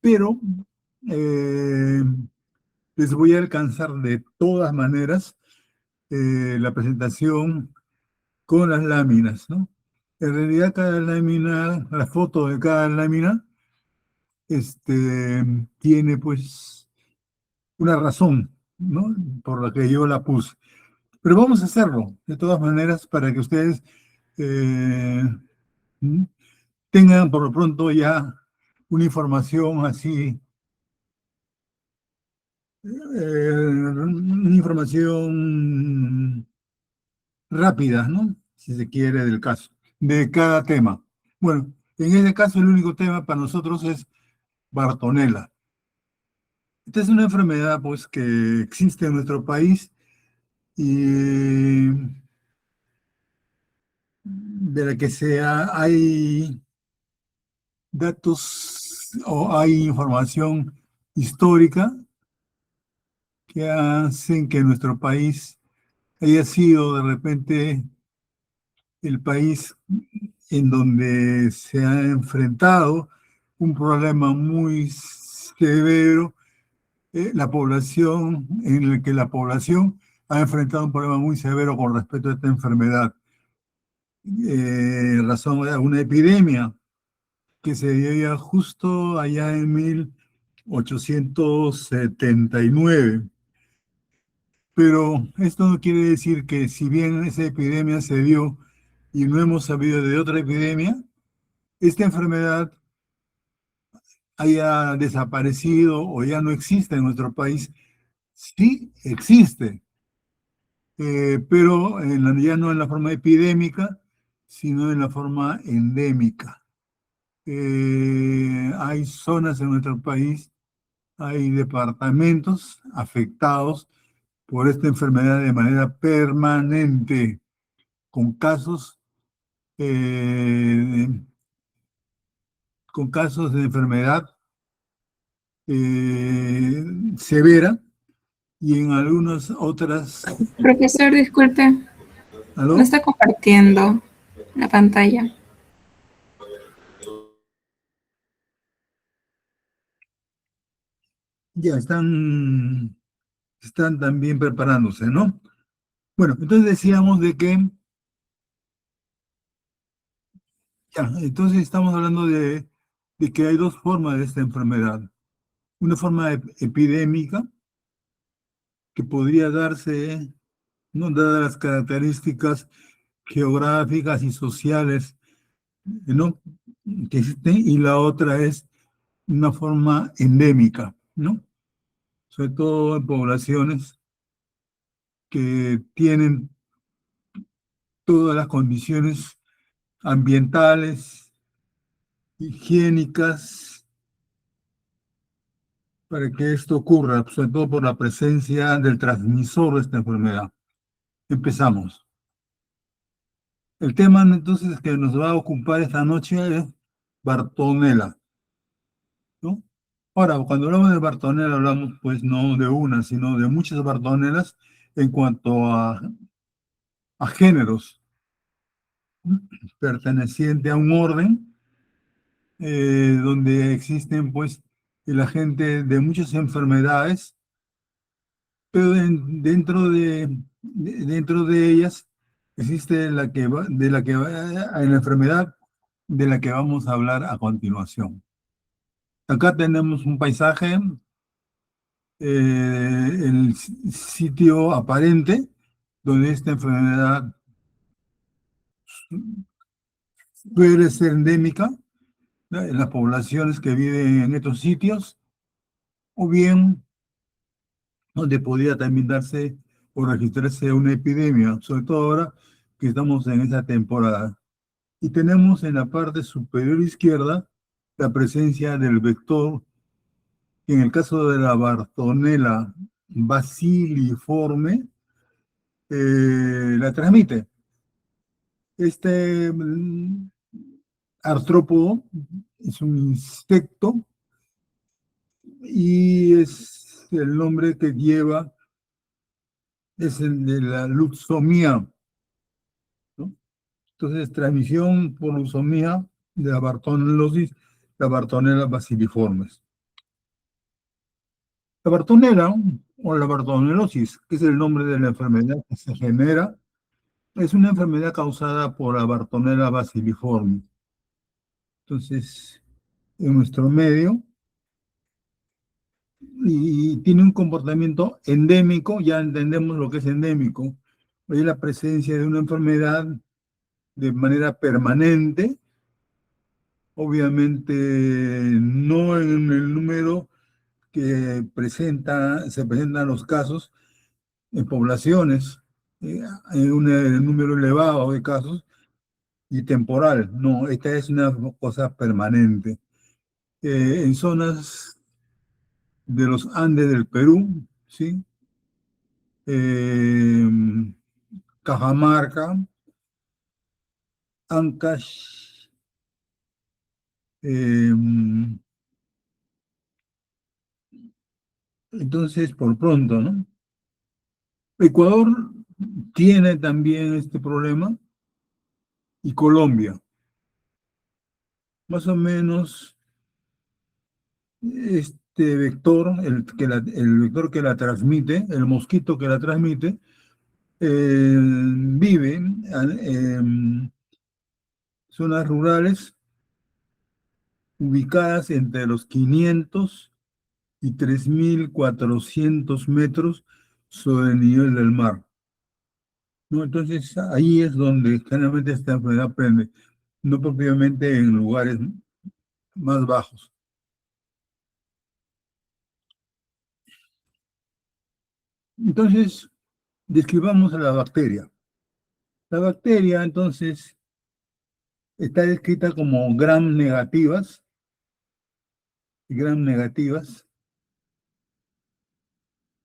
pero eh, les voy a alcanzar de todas maneras la presentación con las láminas, ¿no? En realidad cada lámina, la foto de cada lámina, tiene pues una razón, ¿no? Por la que yo la puse. Pero vamos a hacerlo, de todas maneras, para que ustedes eh, tengan por lo pronto ya una información así, una información rápida, ¿no? Si se quiere, del caso, de cada tema. Bueno, en este caso el único tema para nosotros es Bartonella. Esta es una enfermedad pues que existe en nuestro país y de la que hay datos o hay información histórica que hacen que nuestro país haya sido de repente el país en donde se ha enfrentado un problema muy severo, la población, en el que la población ha enfrentado un problema muy severo con respecto a esta enfermedad. Razón de una epidemia que se dio justo allá en 1879. Pero esto no quiere decir que si bien esa epidemia se dio y no hemos sabido de otra epidemia, esta enfermedad haya desaparecido o ya no existe en nuestro país. Sí existe, pero ya no en la forma epidémica, sino en la forma endémica. Hay zonas en nuestro país, hay departamentos afectados por esta enfermedad de manera permanente, con casos, eh, con casos de enfermedad severa y en algunas otras. Profesor, disculpe, no ¿Aló? está compartiendo la pantalla. Ya están también preparándose, ¿no? Bueno, entonces decíamos de que, ya, entonces estamos hablando de que hay dos formas de esta enfermedad. Una forma epidémica que podría darse, ¿no? Dadas las características geográficas y sociales, ¿no? Que existen, y la otra es una forma endémica, ¿no? Sobre todo en poblaciones que tienen todas las condiciones ambientales, higiénicas, para que esto ocurra, sobre todo por la presencia del transmisor de esta enfermedad. Empezamos. El tema entonces que nos va a ocupar esta noche es Bartonella, ¿no? Ahora, cuando hablamos de Bartonella, hablamos pues no de una, sino de muchas Bartonellas en cuanto a géneros, ¿no? Perteneciente a un orden donde existen pues el agente de muchas enfermedades, pero dentro de ellas existe la enfermedad de la que vamos a hablar a continuación. Acá tenemos un paisaje, el sitio aparente donde esta enfermedad puede ser endémica, ¿no? En las poblaciones que viven en estos sitios, o bien donde podría también darse o registrarse una epidemia, sobre todo ahora que estamos en esa temporada. Y tenemos en la parte superior izquierda la presencia del vector, que en el caso de la Bartonella baciliforme, la transmite. Este artrópodo es un insecto y es el nombre que lleva, es el de la luxomía, ¿no? Entonces, transmisión por luxomía de la bartonellosis, la Bartonella baciliformes. La bartonela o la bartonelosis, que es el nombre de la enfermedad que se genera, es una enfermedad causada por la Bartonella bacilliforme. Entonces, en nuestro medio, y tiene un comportamiento endémico, ya entendemos lo que es endémico, es la presencia de una enfermedad de manera permanente, obviamente no en el número que se presentan los casos en poblaciones, en un número elevado de casos, y temporal. No, esta es una cosa permanente. En zonas de los Andes del Perú, ¿sí? Eh, Cajamarca, Ancash, eh, entonces, por pronto, ¿no? Ecuador tiene también este problema y Colombia. Más o menos este vector, el vector que la transmite, el mosquito que la transmite, vive en zonas rurales ubicadas entre los 500 y 3.400 metros sobre el nivel del mar, ¿no? Entonces ahí es donde generalmente esta enfermedad prende, no propiamente en lugares más bajos. Entonces, describamos a la bacteria. La bacteria, entonces, está descrita como gram negativas,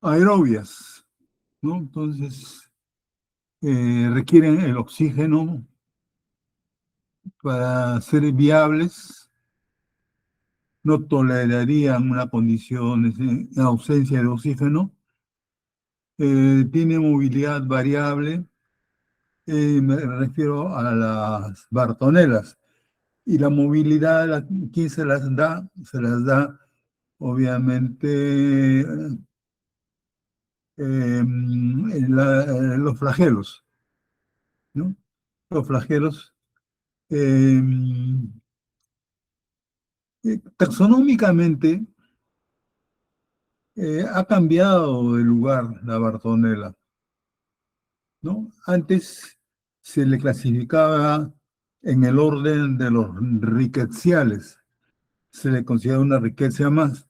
aerobias, ¿no? Entonces, requieren el oxígeno para ser viables, no tolerarían una condición en ausencia de oxígeno, tiene movilidad variable, me refiero a las bartonelas, y la movilidad, ¿quién se las da? Se las da, obviamente, los flagelos, ¿no? Los flagelos. Eh, Taxonómicamente, ha cambiado de lugar la bartonela, ¿no? Antes se le clasificaba en el orden de los rickettsiales, se le considera una riqueza más,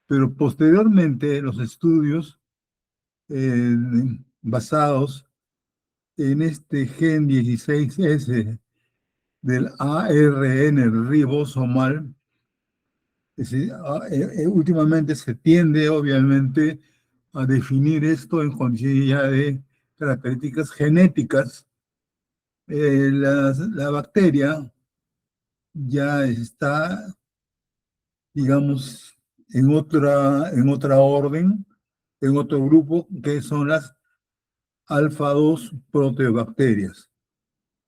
pero posteriormente los estudios eh, basados en este gen 16S del ARN ribosomal, últimamente se tiende obviamente a definir esto en condiciones ya de características genéticas. La bacteria ya está, digamos, en otra orden, en otro grupo, que son las alfa-2 proteobacterias.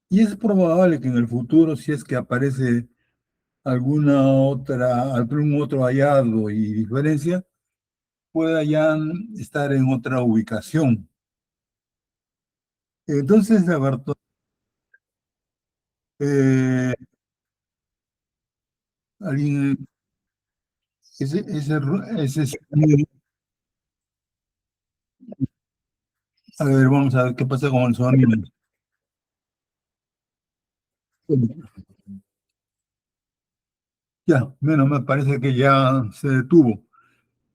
Y es probable que en el futuro, si es que aparece algún otro hallazgo y diferencia, pueda ya estar en otra ubicación. Entonces, Alberto, alguien, ese, a ver, vamos a ver qué pasa con el sonido. Ya, menos me parece que ya se detuvo.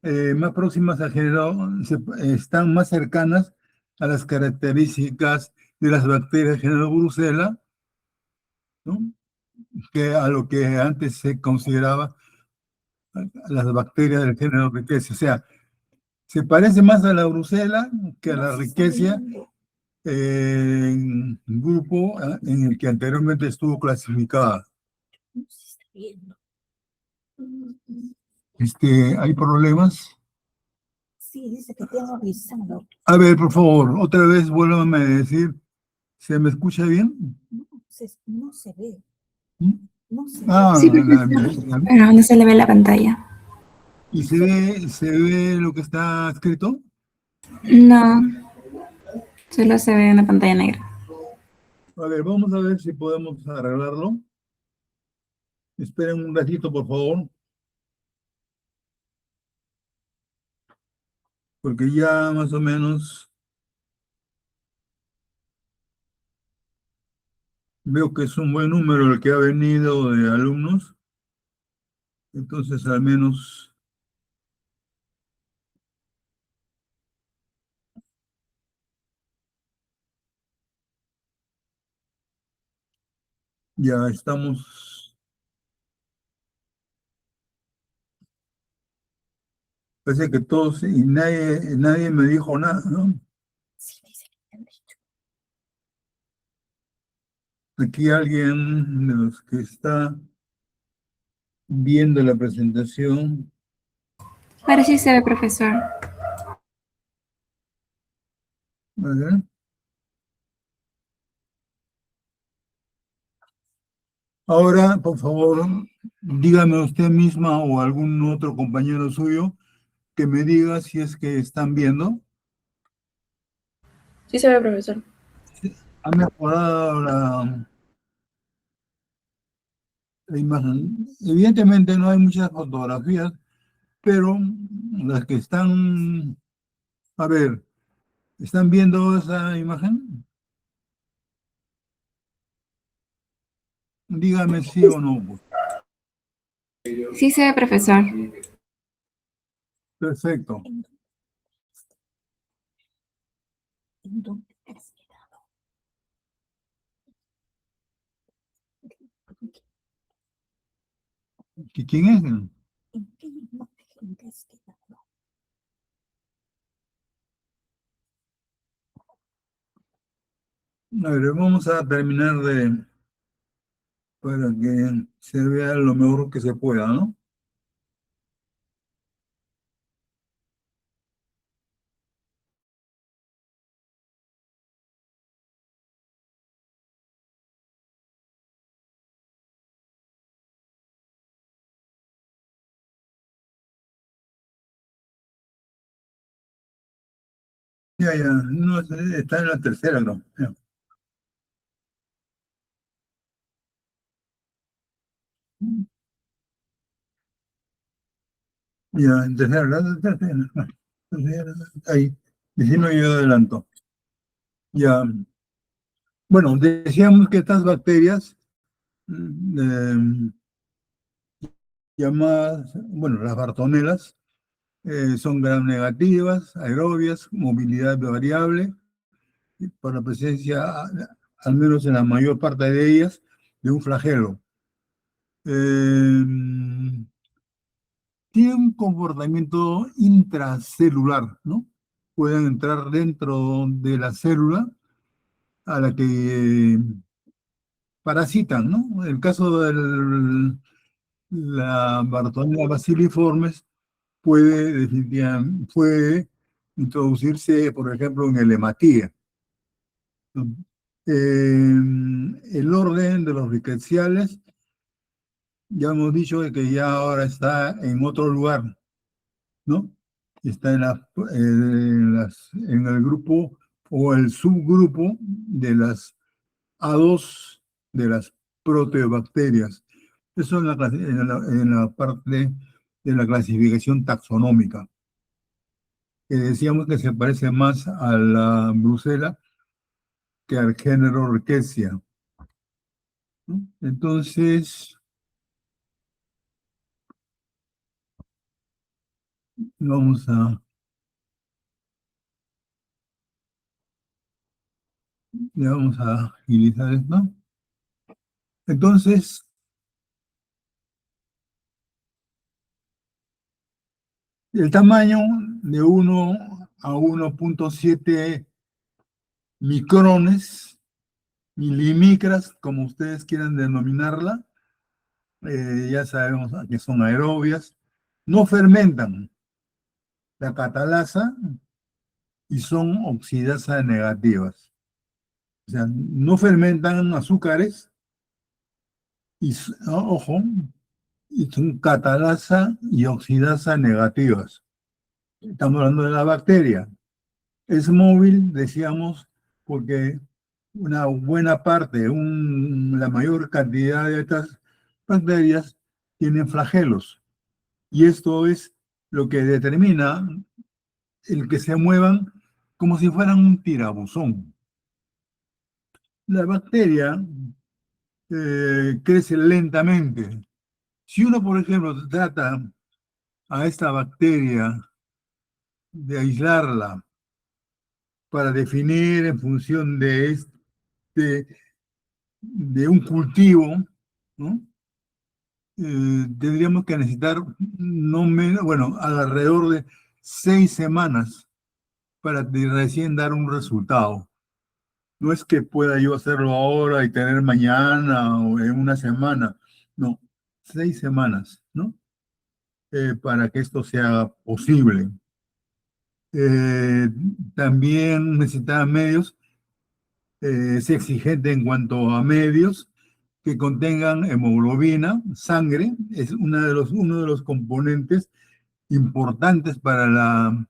Más próximas al género, están más cercanas a las características de las bacterias del género Brucella, ¿no? Que a lo que antes se consideraba las bacterias del género Rickettsia. O sea, se parece más a la Brucella que a la Rickettsia, en grupo en el que anteriormente estuvo clasificada. ¿Hay problemas? Sí, dice que te han avisado. A ver, por favor, otra vez vuélvame a decir, ¿se me escucha bien? No se ve. ¿Mm? No se Sí, ve. perfecto. Pero no se le ve la pantalla. ¿Y se ve lo que está escrito? No, solo se ve una pantalla negra. A ver, vamos a ver si podemos arreglarlo. Esperen un ratito, por favor, porque ya más o menos veo que es un buen número el que ha venido de alumnos. Entonces, al menos ya estamos. Parece que todos y nadie me dijo nada, ¿no? Sí, dice que me han dicho. Aquí alguien de los que está viendo la presentación. Ahora sí se ve, profesor. A ver. Ahora, por favor, dígame usted misma o algún otro compañero suyo que me diga si es que están viendo. Sí se ve, profesor. Ha mejorado la imagen. Evidentemente no hay muchas fotografías, pero las que están, a ver, ¿están viendo esa imagen? Dígame sí o no, pues. Sí se ve, profesor. Perfecto. ¿En dónde te has quedado? ¿Quién es? ¿En qué imagen te has quedado? A ver, vamos a terminar para que se vea lo mejor que se pueda, ¿no? Ya, no, está en la tercera, ¿no? Ya, en tercera, tercera, ahí, y si no yo adelanto. Ya, bueno, decíamos que estas bacterias eh, llamadas, bueno, las bartonelas, son gram negativas, aerobias, movilidad variable, por la presencia, al menos en la mayor parte de ellas, de un flagelo. Eh, Tienen un comportamiento intracelular, ¿no? Pueden entrar dentro de la célula a la que parasitan, ¿no? En el caso de la Bartonella bacilliformes puede introducirse, por ejemplo, en el hematía, ¿no? El orden de los rickettsiales, ya hemos dicho de que ya ahora está en otro lugar, ¿no? Está en el grupo o el subgrupo de las A2 de las proteobacterias. Eso en la parte de la clasificación taxonómica, que decíamos que se parece más a la Brucela que al género Rickettsia, ¿no? Entonces, vamos a, ya vamos a agilizar esto. Entonces, el tamaño de 1 a 1,7 micrones, milimicras, como ustedes quieran denominarla, ya sabemos que son aerobias, no fermentan la catalasa y son oxidasa negativas. O sea, no fermentan azúcares y, ojo, y son catalasa y oxidasa negativas. Estamos hablando de la bacteria. Es móvil, decíamos, porque una buena parte, la mayor cantidad de estas bacterias tienen flagelos. Y esto es lo que determina el que se muevan como si fueran un tirabuzón. La bacteria crece lentamente. Si uno, por ejemplo, trata a esta bacteria de aislarla para definir en función de un cultivo, ¿no? Tendríamos que necesitar no menos, bueno, alrededor de 6 semanas para recién dar un resultado. No es que pueda yo hacerlo ahora y tener mañana o en una semana. No, 6 semanas, ¿no? Para que esto sea posible. Eh, También necesitaba medios, es exigente en cuanto a medios que contengan hemoglobina, sangre, es uno de los componentes importantes para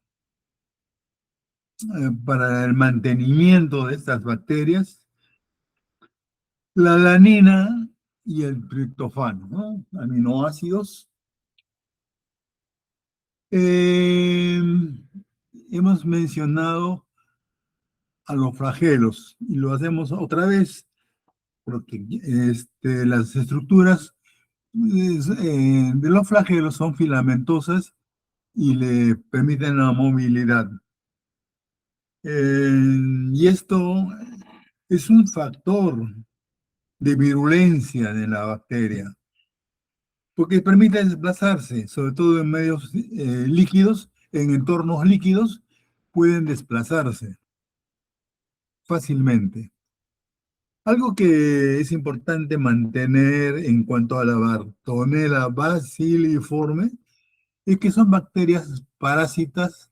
el mantenimiento de estas bacterias, la alanina y el triptofano, ¿no? Aminoácidos. Eh, Hemos mencionado a los flagelos y lo hacemos otra vez porque las estructuras de los flagelos son filamentosas y le permiten la movilidad. Y esto es un factor de virulencia de la bacteria, porque permite desplazarse, sobre todo en medios líquidos, en entornos líquidos, pueden desplazarse fácilmente. Algo que es importante mantener en cuanto a la Bartonella bacilliforme es que son bacterias parásitas,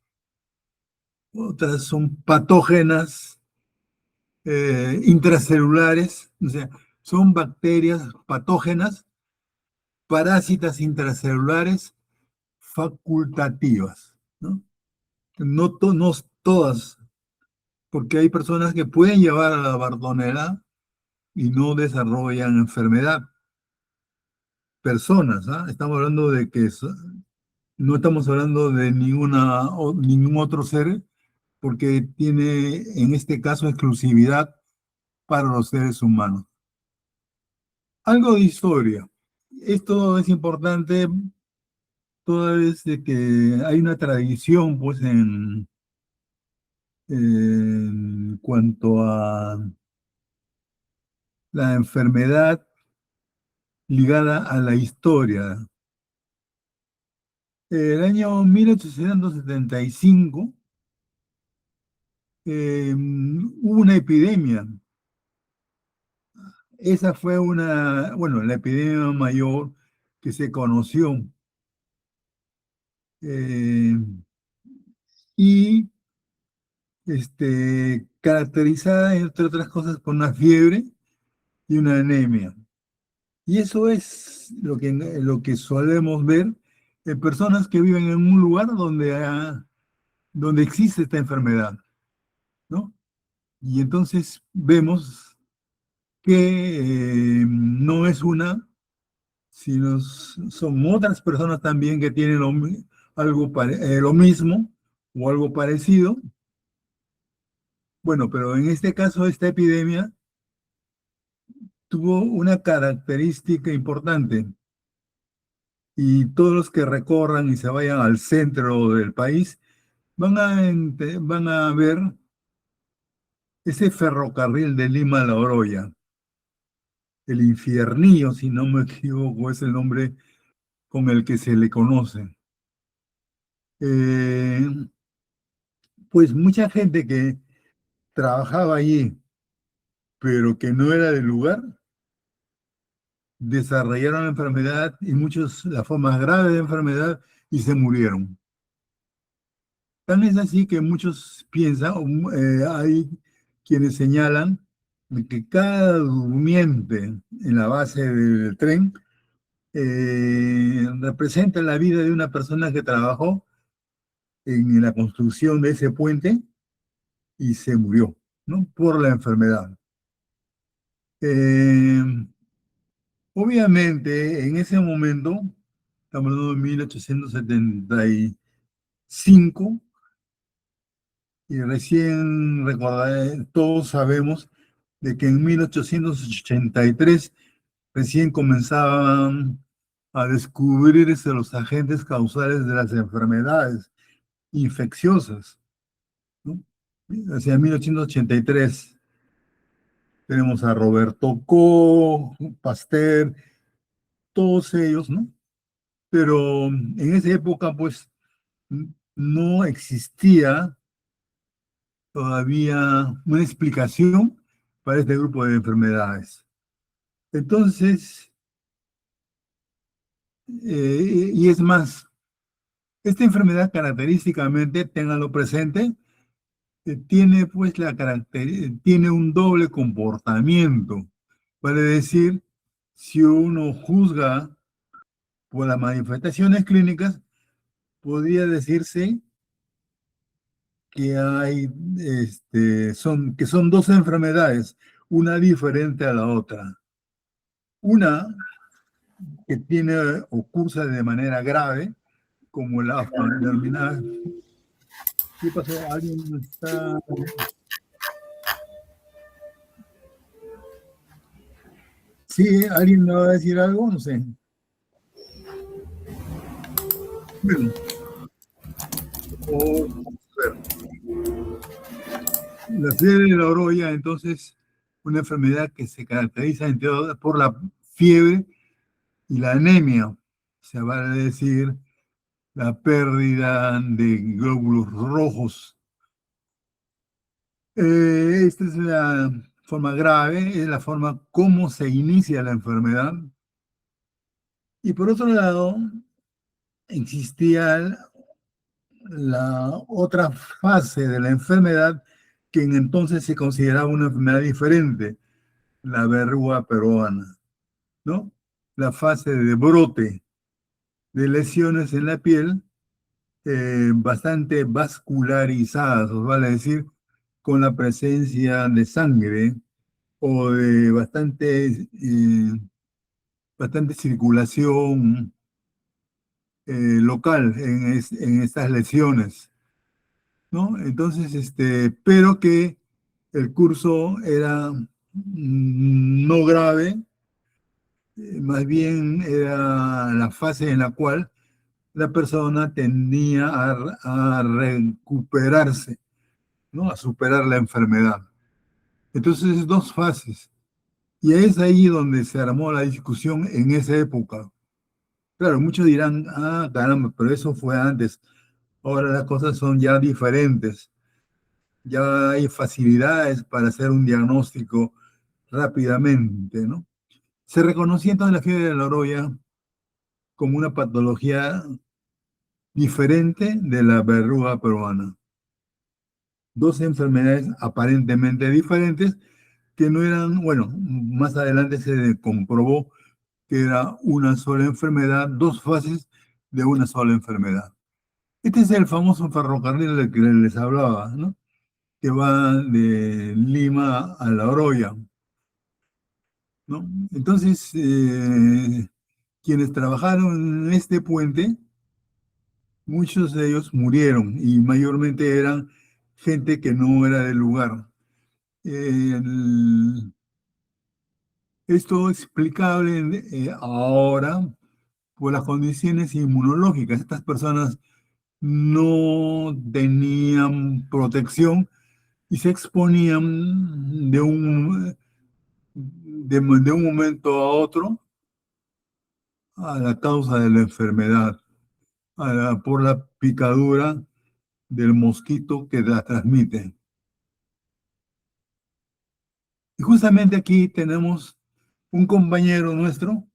otras son patógenas intracelulares, o sea, son bacterias patógenas, parásitas intracelulares facultativas, ¿no? No todas, porque hay personas que pueden llevar a la Bartonella y no desarrollan enfermedad. Personas, ¿ah? Estamos hablando de que no estamos hablando de ningún otro ser, porque tiene en este caso exclusividad para los seres humanos. Algo de historia. Esto es importante toda vez de que hay una tradición, pues, en cuanto a la enfermedad ligada a la historia. El año 1875 hubo una epidemia. Esa fue la epidemia mayor que se conoció. eh, y caracterizada, entre otras cosas, por una fiebre y una anemia. Y eso es lo que solemos ver en personas que viven en un lugar donde existe esta enfermedad, ¿no? Y entonces vemos que no es una, sino son otras personas también que tienen lo mismo o algo parecido. Bueno, pero en este caso, esta epidemia tuvo una característica importante y todos los que recorran y se vayan al centro del país van a ver ese ferrocarril de Lima a La Oroya, el Infiernillo, si no me equivoco, es el nombre con el que se le conoce. Eh, pues mucha gente que trabajaba allí, pero que no era del lugar, desarrollaron la enfermedad y muchos la forma grave de enfermedad y se murieron. Tan es así que muchos piensan, hay quienes señalan que cada durmiente en la base del tren representa la vida de una persona que trabajó en la construcción de ese puente y se murió, ¿no? Por la enfermedad. Eh, Obviamente, en ese momento, estamos hablando de 1875, y recién recordaré, todos sabemos de que en 1883 recién comenzaban a descubrirse los agentes causales de las enfermedades infecciosas, ¿no? Hacia 1883 tenemos a Roberto Koch, Pasteur, todos ellos, ¿no? Pero en esa época, pues, no existía todavía una explicación para este grupo de enfermedades. Entonces, y es más, esta enfermedad característicamente, ténganlo presente, tiene pues tiene un doble comportamiento. Vale decir, si uno juzga por las manifestaciones clínicas, podría decirse que hay, que son dos enfermedades, una diferente a la otra. Una que tiene o cursa de manera grave, como la denominada. ¿Qué pasó? ¿Alguien está? Sí, ¿alguien me va a decir algo? No sé. Bueno, a ver. La fiebre de la oroya, entonces, una enfermedad que se caracteriza entre otras por la fiebre y la anemia. O sea, vale decir, la pérdida de glóbulos rojos. Esta es la forma grave, es la forma como se inicia la enfermedad. Y por otro lado, existía la otra fase de la enfermedad que en entonces se consideraba una enfermedad diferente, la verruga peruana, ¿no? La fase de brote de lesiones en la piel bastante vascularizadas, os vale decir, con la presencia de sangre o de bastante circulación local en estas lesiones, ¿no? Entonces, pero que el curso era no grave, más bien era la fase en la cual la persona tendía a recuperarse, ¿no? A superar la enfermedad. Entonces, dos fases. Y es ahí donde se armó la discusión en esa época. Claro, muchos dirán, ah, caramba, pero eso fue antes. Ahora las cosas son ya diferentes. Ya hay facilidades para hacer un diagnóstico rápidamente, ¿no? Se reconocía entonces la fiebre de la oroya como una patología diferente de la verruga peruana. Dos enfermedades aparentemente diferentes que no eran, bueno, más adelante se comprobó que era una sola enfermedad, dos fases de una sola enfermedad. Este es el famoso ferrocarril del que les hablaba, ¿no? Que va de Lima a La Oroya, ¿no? Entonces, quienes trabajaron en este puente, muchos de ellos murieron y mayormente eran gente que no era del lugar. El- Esto es explicable ahora por las condiciones inmunológicas. Estas personas no tenían protección y se exponían de un momento a otro a la causa de la enfermedad, por la picadura del mosquito que la transmite. Y justamente aquí tenemos un compañero nuestro,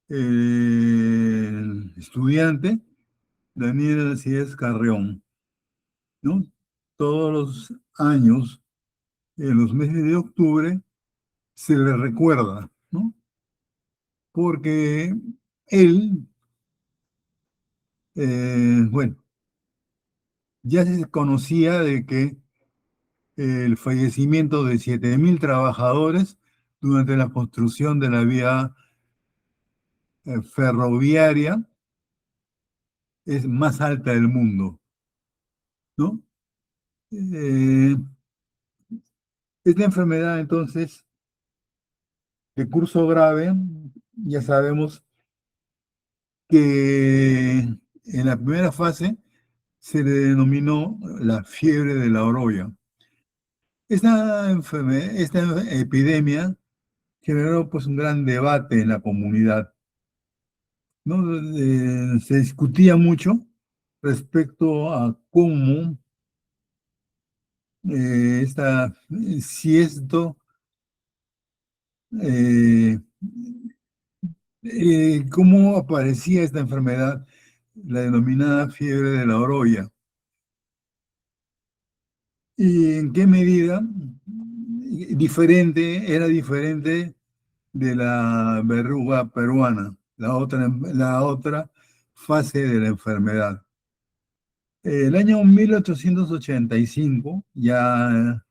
el estudiante Daniel Alcides Carreón, ¿no? Todos los años, en los meses de octubre, se le recuerda, ¿no? porque él, bueno, ya se conocía de que el fallecimiento de 7.000 trabajadores durante la construcción de la vía ferroviaria es más alta del mundo, ¿no? Eh, esta enfermedad, entonces, de curso grave, ya sabemos que en la primera fase se le denominó la fiebre de la orolla. Esta epidemia generó pues un gran debate en la comunidad, ¿no? Se discutía mucho respecto a cómo si esto, eh, cómo aparecía esta enfermedad, la denominada fiebre de la orolla, y en qué medida era diferente de la verruga peruana, la otra fase de la enfermedad. El año 1885, ya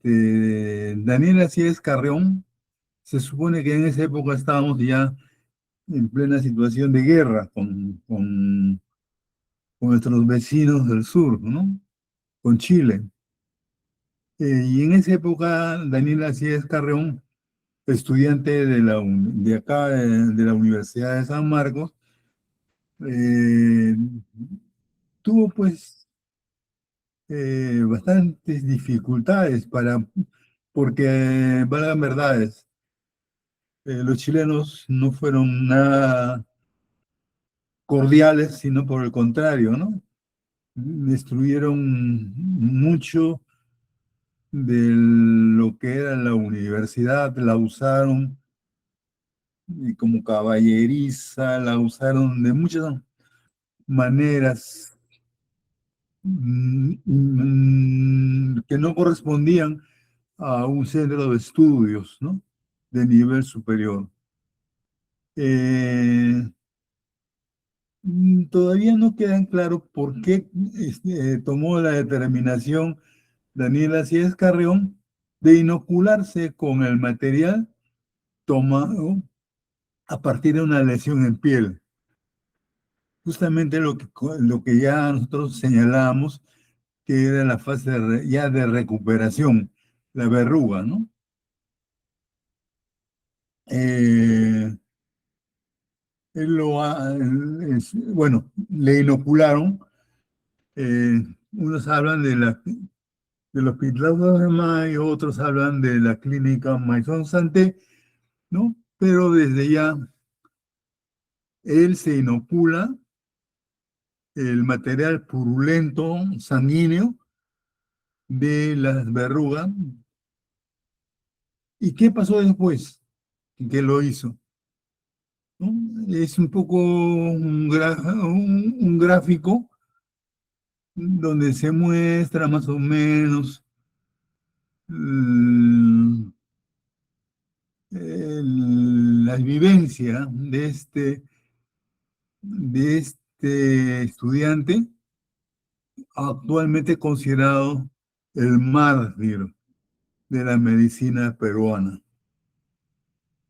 Daniel Acíes Carrión, se supone que en esa época estábamos ya en plena situación de guerra con nuestros vecinos del sur, ¿no? Con Chile. Y en esa época, Daniel Acíes Carrión, estudiante de acá, de la Universidad de San Marcos, eh, tuvo pues bastantes dificultades porque, valgan verdades, los chilenos no fueron nada cordiales, sino por el contrario, ¿no? Destruyeron mucho de lo que era la universidad, la usaron como caballeriza, la usaron de muchas maneras que no correspondían a un centro de estudios, ¿no? De nivel superior. Todavía no quedan claro por qué tomó la determinación Daniela Cíes Carrión de inocularse con el material tomado a partir de una lesión en piel. Justamente lo que ya nosotros señalábamos, que era la fase ya de recuperación, la verruga, ¿no? Bueno, le inocularon. Unos hablan del Hospital de Mayo, otros hablan de la clínica Maison Santé, ¿no? Pero desde ya él se inocula el material purulento sanguíneo de las verrugas. ¿Y qué pasó después? ¿Qué lo hizo? ¿No? Es un poco un gráfico donde se muestra más o menos mm, la vivencia de este estudiante, actualmente considerado el mártir de la medicina peruana.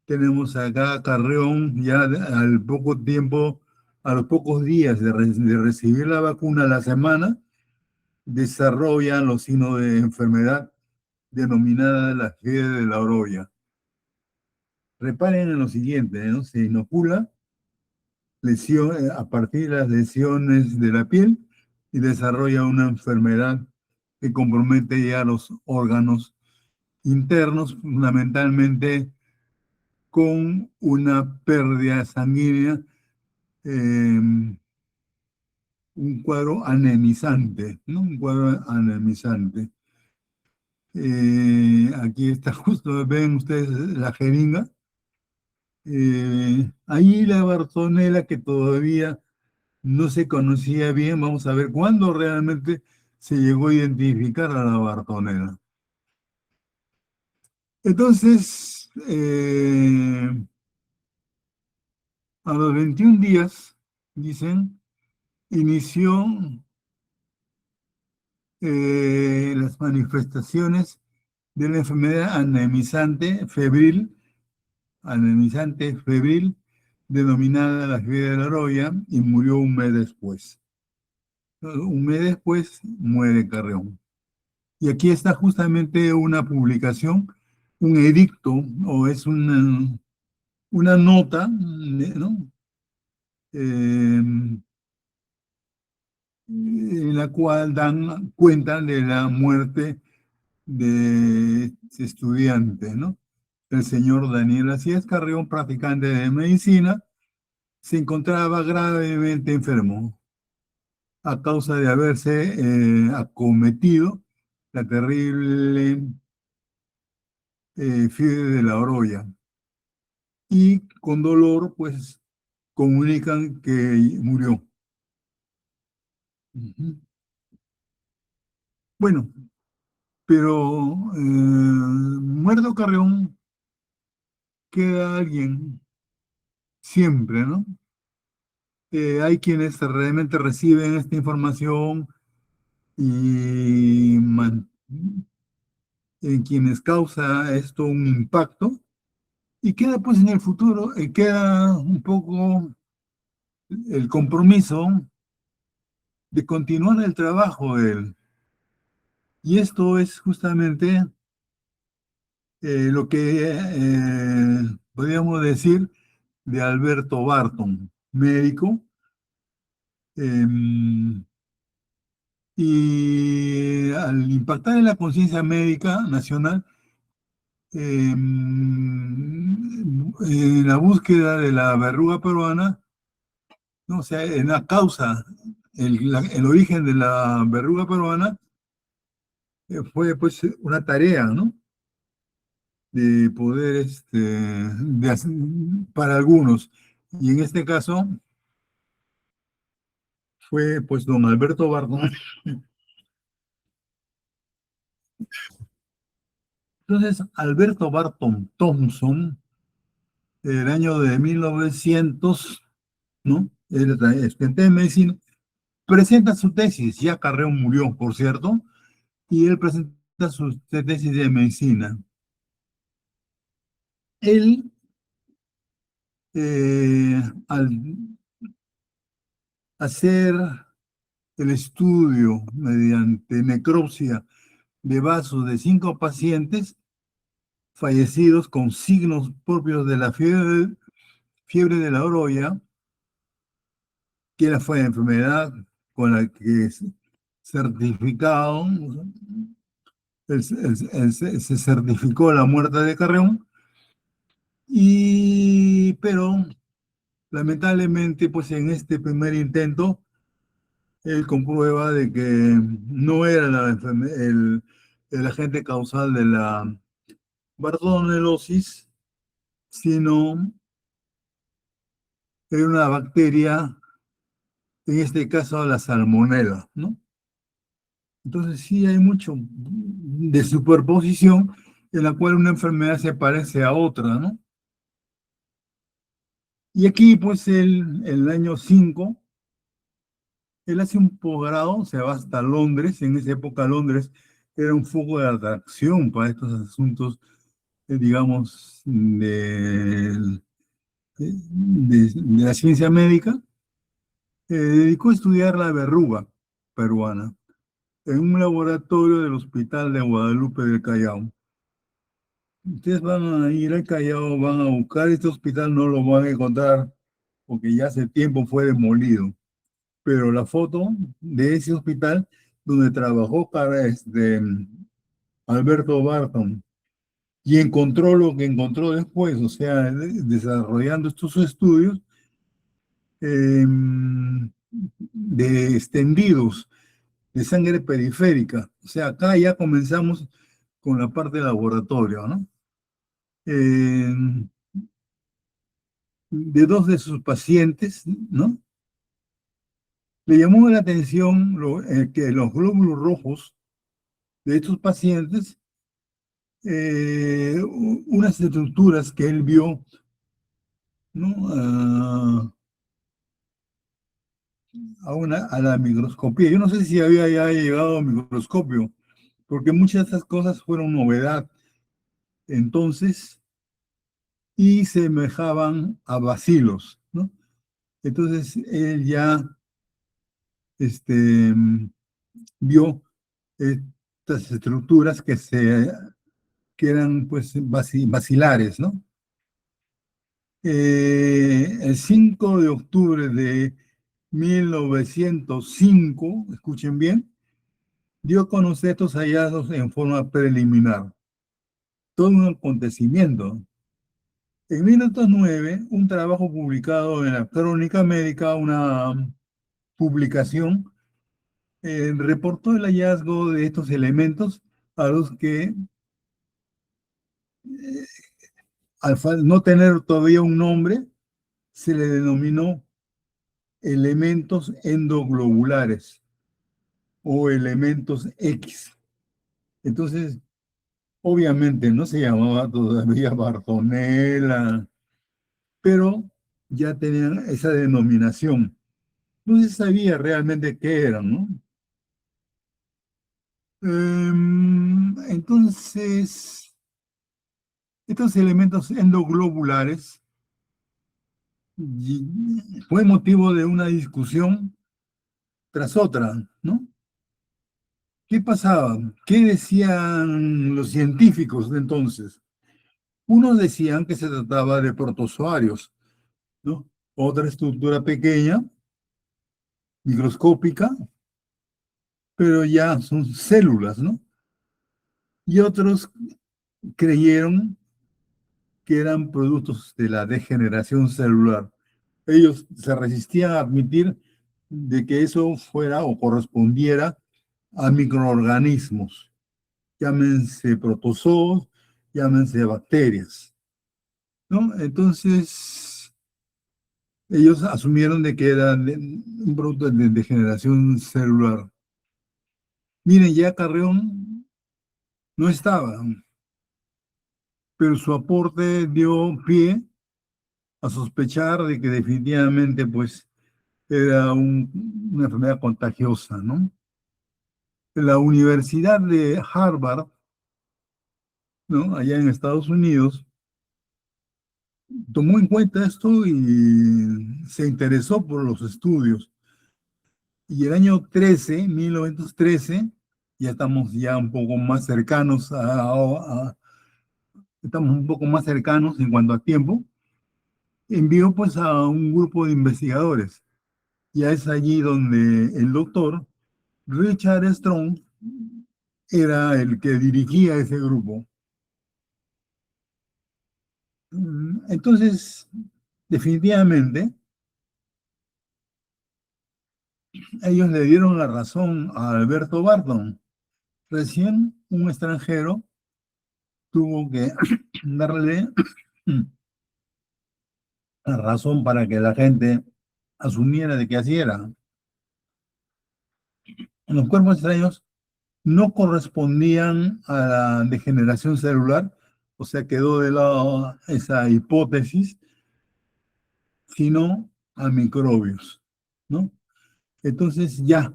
Tenemos acá a Carreón, ya al poco tiempo, a los pocos días de recibir la vacuna a la semana, desarrollan los signos de enfermedad denominada la fiebre de la orolla. Reparen en lo siguiente, ¿no? Se inocula a partir de las lesiones de la piel y desarrolla una enfermedad que compromete ya los órganos internos, fundamentalmente con una pérdida sanguínea, un cuadro anemizante, ¿no? Un cuadro anemizante. Aquí está justo, ven ustedes la jeringa. Ahí la Bartonella, que todavía no se conocía bien, vamos a ver cuándo realmente se llegó a identificar a la Bartonella. Entonces, A los 21 días, dicen, inició las manifestaciones de la enfermedad anemizante febril, denominada la fiebre de la roya, y murió un mes después. Un mes después muere Carreón. Y aquí está justamente una publicación, un edicto, o es una nota, ¿no? En la cual dan cuenta de la muerte de este estudiante, ¿no? El señor Daniel Asías Carrión, practicante de medicina, se encontraba gravemente enfermo a causa de haberse acometido la terrible fiebre de la oroya. Y con dolor, pues, comunican que murió. Ujú. Bueno, pero muerto Carrión, queda alguien siempre, ¿no? Hay quienes realmente reciben esta información y en quienes causa esto un impacto y queda pues en el futuro, queda un poco el compromiso de continuar el trabajo de él. Y esto es justamente lo que podríamos decir de Alberto Barton, médico, y al impactar en la conciencia médica nacional, en la búsqueda de la verruga peruana, ¿no? O sea, en la causa, el origen de la verruga peruana, fue pues una tarea, ¿no? De poder, para algunos, y en este caso fue pues don Alberto Barton. Entonces, Alberto Barton Thompson, el año de 1900, ¿no? Él es estudiante de medicina, presenta su tesis, ya Carreón murió, por cierto, y él presenta su tesis de medicina. Él, al hacer el estudio mediante necropsia de vasos de 5 pacientes fallecidos con signos propios de la fiebre de la oroya, que fue la enfermedad con la que certificado, se certificó la muerte de Carreón, pero lamentablemente, pues en este primer intento, él comprueba de que no era el agente causal de la bartonellosis, sino era una bacteria, en este caso la salmonela, ¿no? Entonces sí hay mucho de superposición en la cual una enfermedad se parece a otra, ¿no? Y aquí, pues, el año 5, él hace un posgrado, se va hasta Londres. En esa época Londres era un foco de atracción para estos asuntos, digamos, de la ciencia médica. Dedicó a estudiar la verruga peruana en un laboratorio del Hospital de Guadalupe del Callao. Ustedes van a ir al Callao, van a buscar este hospital, no lo van a encontrar porque ya hace tiempo fue demolido. Pero la foto de ese hospital donde trabajó Alberto Barton y encontró lo que encontró después, o sea, desarrollando estos estudios de extendidos de sangre periférica. O sea, acá ya comenzamos con la parte de laboratorio, ¿no? De 2 de sus pacientes, ¿no? Le llamó la atención que los glóbulos rojos de estos pacientes, unas estructuras que él vio ¿no? A la microscopía. Yo no sé si había ya llegado al microscopio, porque muchas de estas cosas fueron novedad entonces y semejaban a bacilos, ¿no? Entonces él ya este, vio estas estructuras que eran pues bacilares, ¿no? El 5 de octubre de 1905, escuchen bien, dio a conocer estos hallazgos en forma preliminar. Todo un acontecimiento. En 1909, un trabajo publicado en la Crónica Médica, una publicación, reportó el hallazgo de estos elementos a los que, al no tener todavía un nombre, se le denominó elementos endoglobulares o elementos X. Entonces, obviamente no se llamaba todavía Bartonella, pero ya tenían esa denominación. No se sabía realmente qué eran, ¿no? Entonces, estos elementos endoglobulares fue motivo de una discusión tras otra, ¿no? ¿Qué pasaba? ¿Qué decían los científicos de entonces? Unos decían que se trataba de protozoarios, ¿no? Otra estructura pequeña, microscópica, pero ya son células, ¿no? Y otros creyeron que eran productos de la degeneración celular. Ellos se resistían a admitir de que eso fuera o correspondiera a microorganismos, llámense protozoos, llámense bacterias, ¿no? Entonces, ellos asumieron de que era un producto de degeneración celular. Miren, ya Carrión no estaba, pero su aporte dio pie a sospechar de que definitivamente, pues, era una enfermedad contagiosa, ¿no? La Universidad de Harvard, ¿no? Allá en Estados Unidos, tomó en cuenta esto y se interesó por los estudios. Y el año 1913, ya estamos ya un poco más cercanos estamos un poco más cercanos en cuanto a tiempo, envió pues a un grupo de investigadores. Ya es allí donde el doctor Richard Strong era el que dirigía ese grupo. Entonces, definitivamente, ellos le dieron la razón a Alberto Barton. Recién un extranjero tuvo que darle la razón para que la gente asumiera de que así era. Los cuerpos extraños no correspondían a la degeneración celular, o sea, quedó de lado esa hipótesis, sino a microbios, ¿no? Entonces ya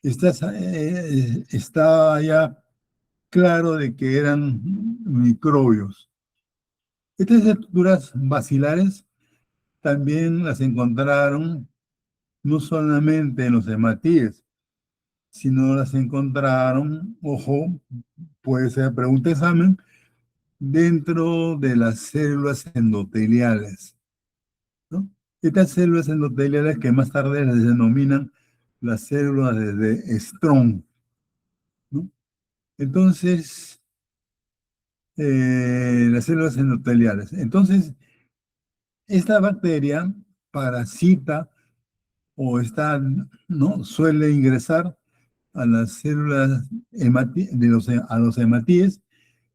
está ya claro de que eran microbios. Estas estructuras bacilares también las encontraron no solamente en los hematíes, sino las encontraron, ojo, puede ser pregunta examen, dentro de las células endoteliales, ¿no? Estas células endoteliales que más tarde las denominan las células de Strong, ¿no? Entonces, las células endoteliales. Entonces, esta bacteria parasita o está, ¿no? Suele ingresar a las células a los hematíes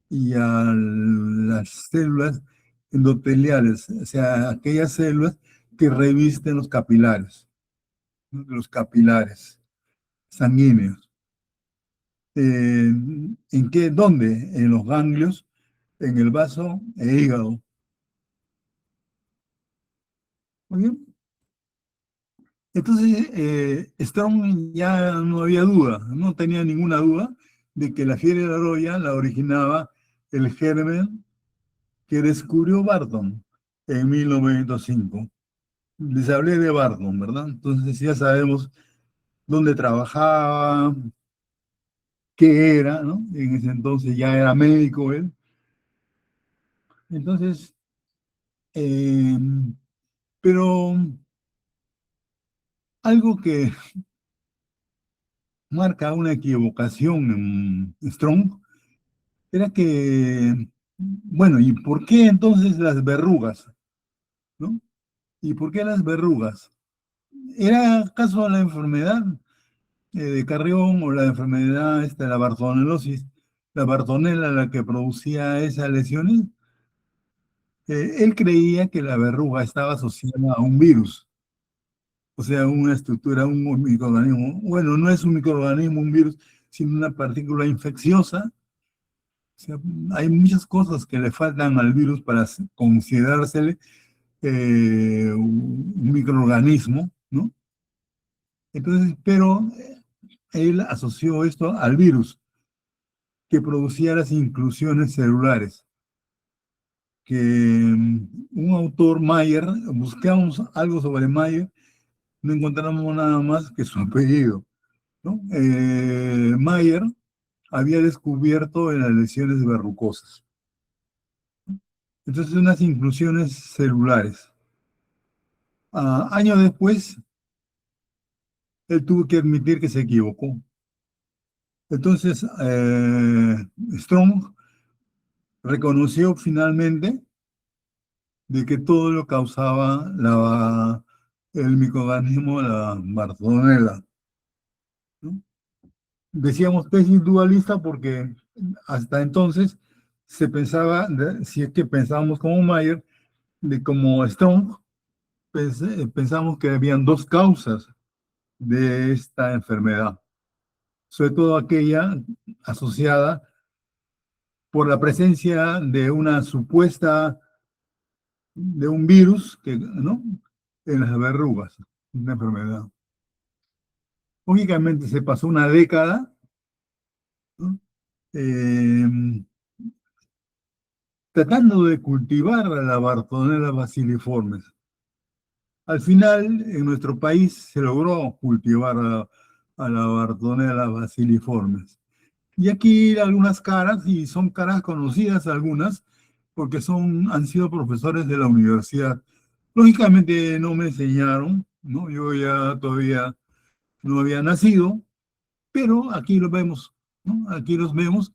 y a las células endoteliales, o sea, aquellas células que revisten los capilares, ¿no? Los capilares sanguíneos. ¿En qué? ¿Dónde? En los ganglios, en el vaso e hígado. Muy bien. Entonces, Strong ya no había duda, no tenía ninguna duda de que la fiebre de la roya la originaba el germen que descubrió Barton en 1905. Les hablé de Barton, ¿verdad? Entonces ya sabemos dónde trabajaba, qué era, ¿no? En ese entonces ya era médico él. Entonces, eh, pero algo que marca una equivocación en Strong era que, bueno, ¿y por qué entonces las verrugas? ¿No? ¿Y por qué las verrugas? ¿Era acaso la enfermedad de Carrión o la enfermedad, la bartonelosis, la bartonela la que producía esas lesiones? Él creía que la verruga estaba asociada a un virus, o sea, una estructura, un microorganismo. Bueno, no es un microorganismo, un virus, sino una partícula infecciosa. O sea, hay muchas cosas que le faltan al virus para considerársele un microorganismo, ¿no? Entonces, pero él asoció esto al virus que producía las inclusiones celulares, que un autor, Mayer, buscamos algo sobre Mayer, no encontramos nada más que su apellido, ¿no? Mayer había descubierto en las lesiones verrucosas. Entonces, unas inclusiones celulares. Años después, él tuvo que admitir que se equivocó. Entonces, Strong reconoció finalmente de que todo lo causaba el microorganismo, la Bartonella, ¿no? Decíamos tesis dualista porque hasta entonces se pensaba, si es que pensábamos como Mayer, de como Strong, pensamos que habían dos causas de esta enfermedad, sobre todo aquella asociada por la presencia de una supuesta, de un virus que, ¿no? En las verrugas, una enfermedad. Lógicamente se pasó una década, ¿no? Eh, tratando de cultivar a la Bartonella basiliformes. Al final, en nuestro país se logró cultivar a la Bartonella basiliformes. Y aquí algunas caras, y son caras conocidas algunas, porque han sido profesores de la universidad. Lógicamente no me enseñaron, ¿no? Yo ya todavía no había nacido, pero aquí los vemos, ¿no? Aquí los vemos,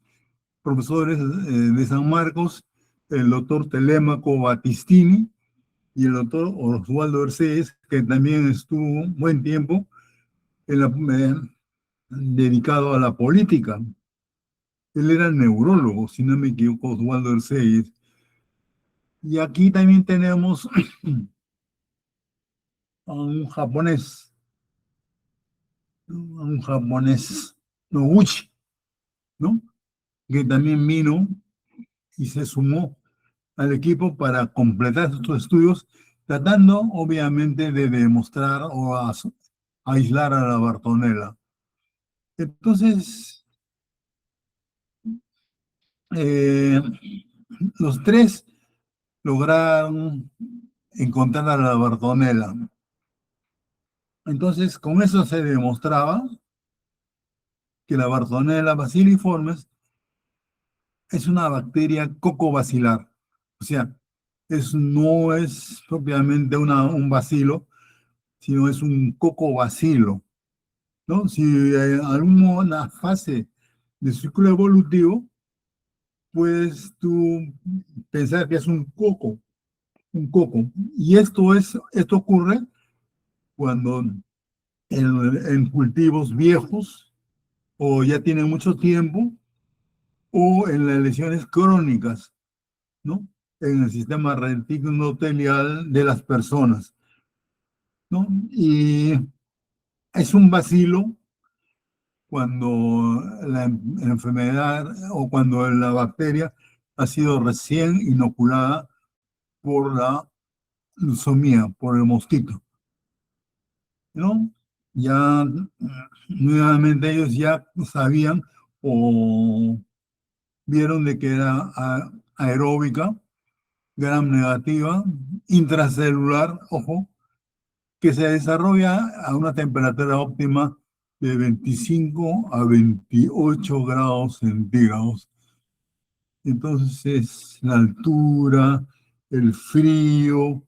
profesores de San Marcos, el doctor Telémaco Battistini y el doctor Osvaldo Ercés, que también estuvo un buen tiempo dedicado a la política. Él era neurólogo, si no me equivoco, Osvaldo Ercés. Y aquí también tenemos a un japonés, Noguchi, ¿no? Que también vino y se sumó al equipo para completar estos estudios, tratando obviamente de demostrar o aislar a la Bartonella. Entonces, eh, los tres lograron encontrar a la Bartonella. Entonces, con eso se demostraba que la Bartonella basiliformes es una bacteria cocobacilar. O sea, no es propiamente un bacilo, sino es un cocobacilo, ¿no? Si en alguna fase del ciclo evolutivo, puedes tú pensar que es un coco. Y esto ocurre cuando en cultivos viejos o ya tienen mucho tiempo o en las lesiones crónicas, ¿no? En el sistema retinotelial de las personas, ¿no? Y es un bacilo cuando la enfermedad o cuando la bacteria ha sido recién inoculada por la leucemia por el mosquito, ¿no? Ya nuevamente ellos ya sabían o vieron de que era aeróbica, gram negativa, intracelular, ojo, que se desarrolla a una temperatura óptima de 25 a 28 grados centígrados. Entonces, la altura, el frío,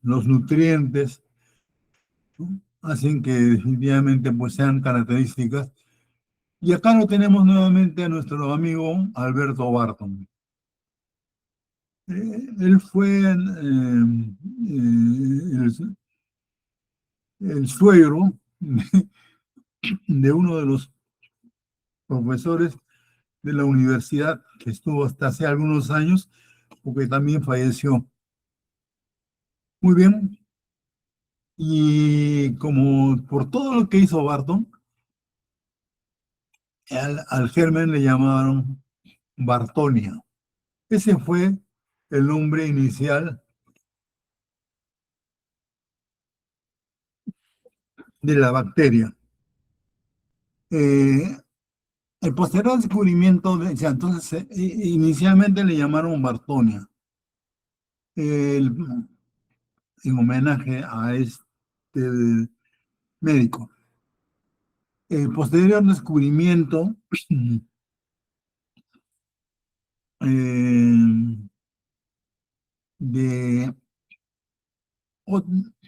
los nutrientes, ¿no? Hacen que definitivamente pues, sean características. Y acá lo tenemos nuevamente a nuestro amigo Alberto Barton. Él fue el suegro de uno de los profesores de la universidad que estuvo hasta hace algunos años, porque también falleció. Muy bien. Y como por todo lo que hizo Barton, al germen le llamaron Bartonia. Ese fue el nombre inicial de la bacteria. El posterior descubrimiento, o sea, entonces, inicialmente le llamaron Bartonia, el- en homenaje a este médico. El posterior descubrimiento eh, de,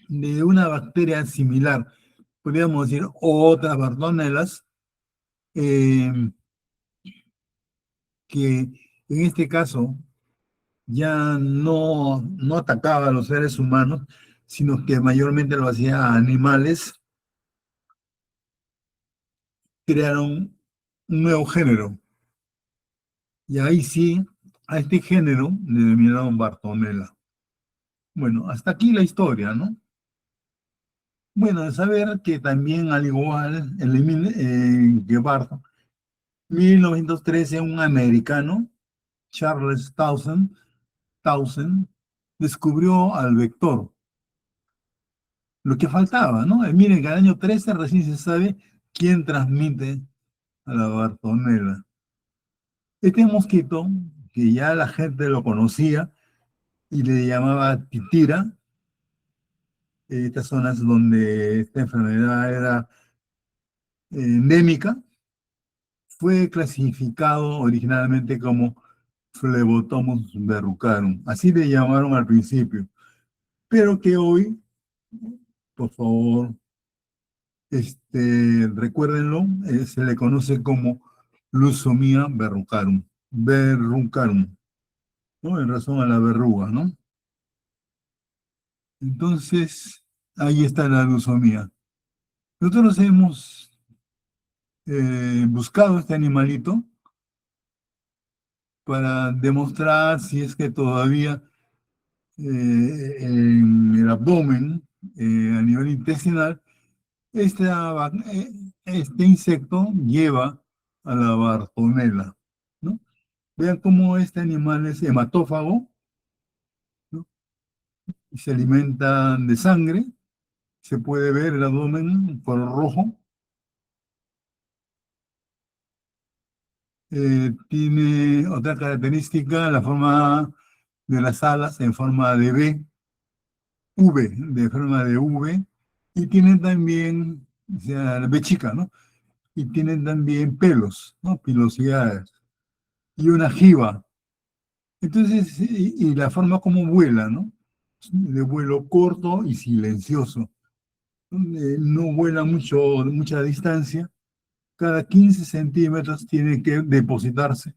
de una bacteria similar, podríamos decir otras bartonelas, eh, que en este caso ya no atacaba a los seres humanos, sino que mayormente lo hacía a animales, crearon un nuevo género. Y ahí sí, a este género le denominaron Bartonella. Bueno, hasta aquí la historia, ¿no? Bueno, de saber que también, al igual que Barton, 1913, un americano, Charles Townsend, descubrió al vector, lo que faltaba, ¿no? Miren que el año 13 recién se sabe quién transmite a la Bartonella. Este mosquito, que ya la gente lo conocía y le llamaba titira, estas zonas donde esta enfermedad era endémica, fue clasificado originalmente como Phlebotomus verrucarum. Así le llamaron al principio, pero que hoy, por favor, recuérdenlo, se le conoce como Lusomia verrucarum, ¿no? En razón a la verruga, ¿no? Entonces, ahí está la lusomía. Nosotros hemos buscado este animalito para demostrar si es que todavía en el abdomen, a nivel intestinal, este insecto lleva a la Bartonella, ¿no? Vean cómo este animal es hematófago, ¿no? Y se alimenta de sangre. Se puede ver el abdomen por rojo. Tiene otra característica, la forma de las alas en forma de de forma de V, y tienen también, o sea, la V chica, ¿no? Y tienen también pelos, ¿no? Pilosidades, y una jiba. Entonces, y la forma como vuela, ¿no? De vuelo corto y silencioso. No vuela mucha distancia. Cada 15 centímetros tiene que depositarse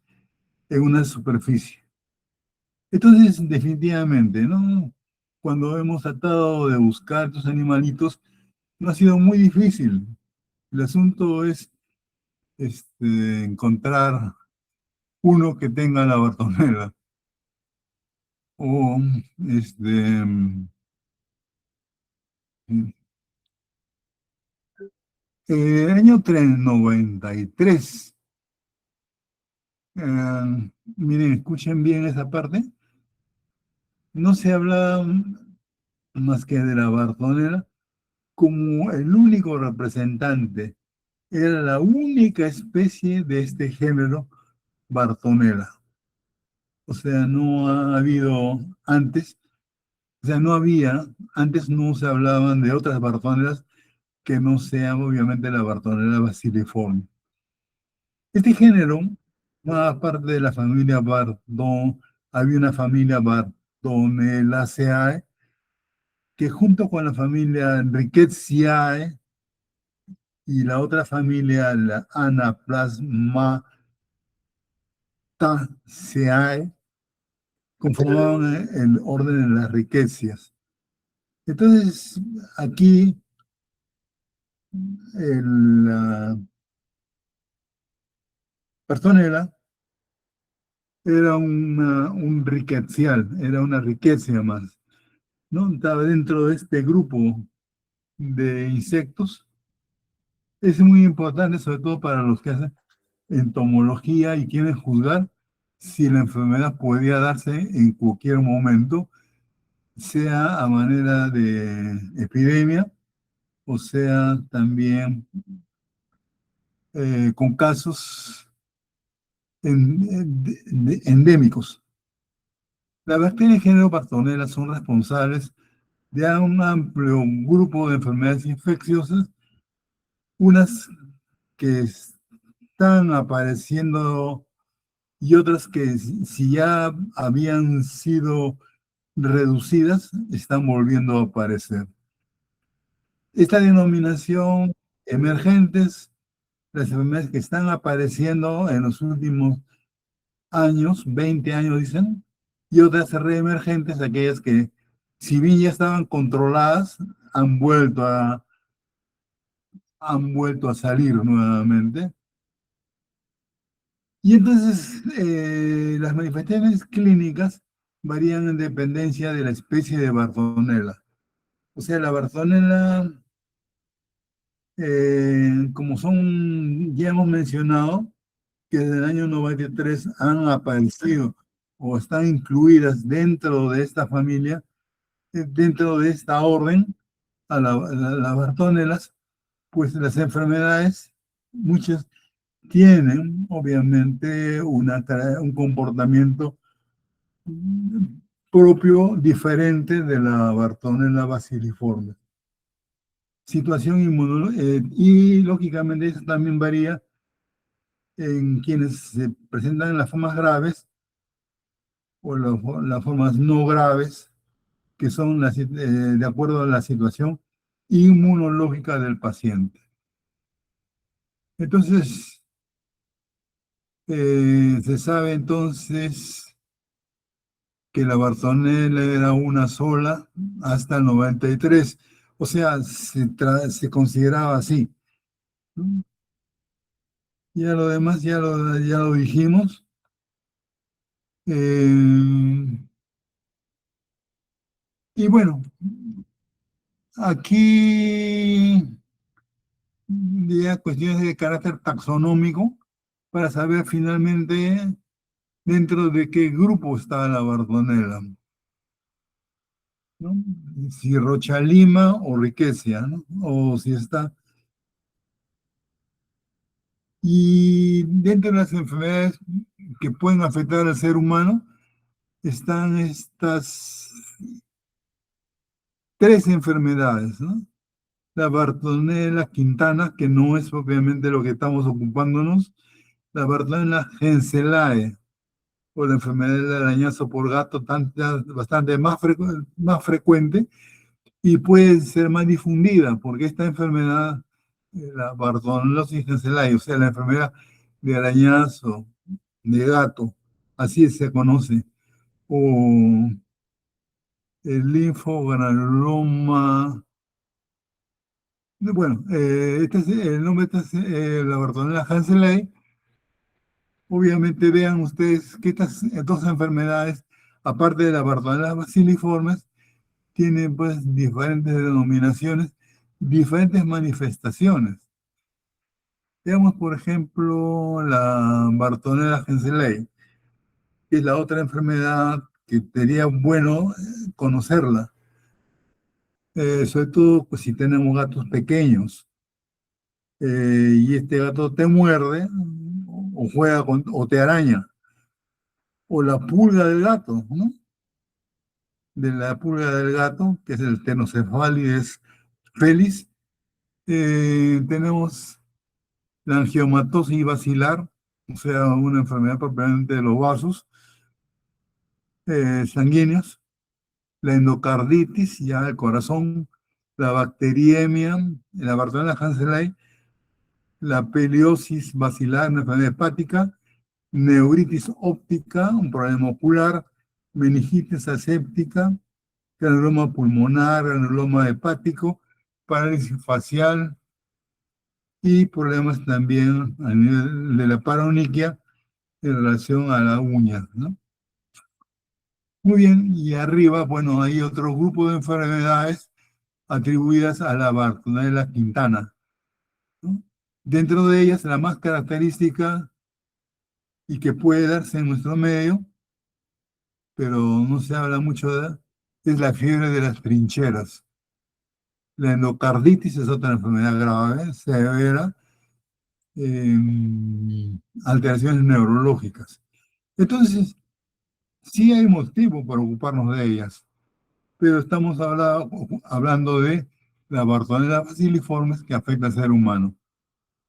en una superficie. Entonces, definitivamente, ¿no? Cuando hemos tratado de buscar estos animalitos, no ha sido muy difícil. El asunto es encontrar uno que tenga la Bartonella. O el año 93. Miren, escuchen bien esa parte. no se hablaba más que de la Bartonella como el único representante. Era la única especie de este género Bartonella. O sea, no ha habido antes, o sea, no había, antes no se hablaban de otras Bartonelas que no sean obviamente la Bartonella basiliforme. Este género forma parte de la familia Bardon, había una familia Bartonelaceae, que junto con la familia Rickettsiae y la otra familia, la Anaplasmataceae, conformaban el orden de las riquezas. Entonces, aquí la Bartonella era un riquecial, era una riqueza más, ¿no? Estaba dentro de este grupo de insectos. Es muy importante, sobre todo para los que hacen entomología y quieren juzgar si la enfermedad podía darse en cualquier momento, sea a manera de epidemia o sea también con casos endémicos. Las bacterias género Bartonella son responsables de un amplio grupo de enfermedades infecciosas, unas que están apareciendo y otras que si ya habían sido reducidas, están volviendo a aparecer. Esta denominación emergentes, las enfermedades que están apareciendo en los últimos años, 20 años dicen, y otras reemergentes, aquellas que si bien ya estaban controladas, han vuelto a salir nuevamente. Y entonces las manifestaciones clínicas varían en dependencia de la especie de Bartonella. O sea, la Bartonella, como ya hemos mencionado, que desde el año 93 han aparecido o están incluidas dentro de esta familia, dentro de esta orden, las Bartonelas, pues las enfermedades, muchas tienen obviamente un comportamiento propio, diferente de la Bartonella basiliforme. Situación inmunológica, y lógicamente eso también varía en quienes se presentan en las formas graves o las formas no graves, que son de acuerdo a la situación inmunológica del paciente. Entonces, se sabe entonces que la Bartonella era una sola hasta el 93, o sea, se consideraba así, ¿no? Ya lo demás ya lo dijimos. Y bueno, aquí ya cuestiones de carácter taxonómico para saber finalmente dentro de qué grupo está la Bartonella, ¿no? Si Rochalima o Rickettsia, ¿no? O si está. Y dentro de las enfermedades que pueden afectar al ser humano están estas tres enfermedades, ¿no? La Bartonella quintana, que no es propiamente lo que estamos ocupándonos, la Bartonella henselae, o la enfermedad del arañazo por gato, bastante más frecuente y puede ser más difundida, porque esta enfermedad, la Bartonellosis henselae, o sea, la enfermedad de arañazo de gato, así se conoce, o el linfogranuloma. Bueno, el nombre es la Bartonella henselae. Obviamente vean ustedes que estas dos enfermedades, aparte de la Bartonella basiliformes, tienen pues diferentes denominaciones, diferentes manifestaciones. Veamos, por ejemplo, la Bartonella henselae, que es la otra enfermedad que sería bueno conocerla, sobre todo pues, si tenemos gatos pequeños y este gato te muerde o juega o te araña, o la pulga del gato, ¿no? De la pulga del gato, que es el Tenocefalides felis, tenemos la angiomatosis basilar, o sea, una enfermedad propiamente de los vasos sanguíneos, la endocarditis, ya el corazón, la bacteriemia, la Bartonella Hanseníae, la peliosis basilar, una enfermedad hepática, neuritis óptica, un problema ocular, meningitis aséptica, granuloma pulmonar, granuloma hepático, parálisis facial y problemas también a nivel de la paroniquia en relación a la uña, ¿no? Muy bien, y arriba, bueno, hay otro grupo de enfermedades atribuidas a la Bartonella quintana, ¿no? Dentro de ellas, la más característica y que puede darse en nuestro medio, pero no se habla mucho de ella, es la fiebre de las trincheras. La endocarditis es otra enfermedad grave, severa, alteraciones neurológicas. Entonces, sí hay motivo para ocuparnos de ellas, pero estamos hablando de la Bartonella basiliformes que afecta al ser humano.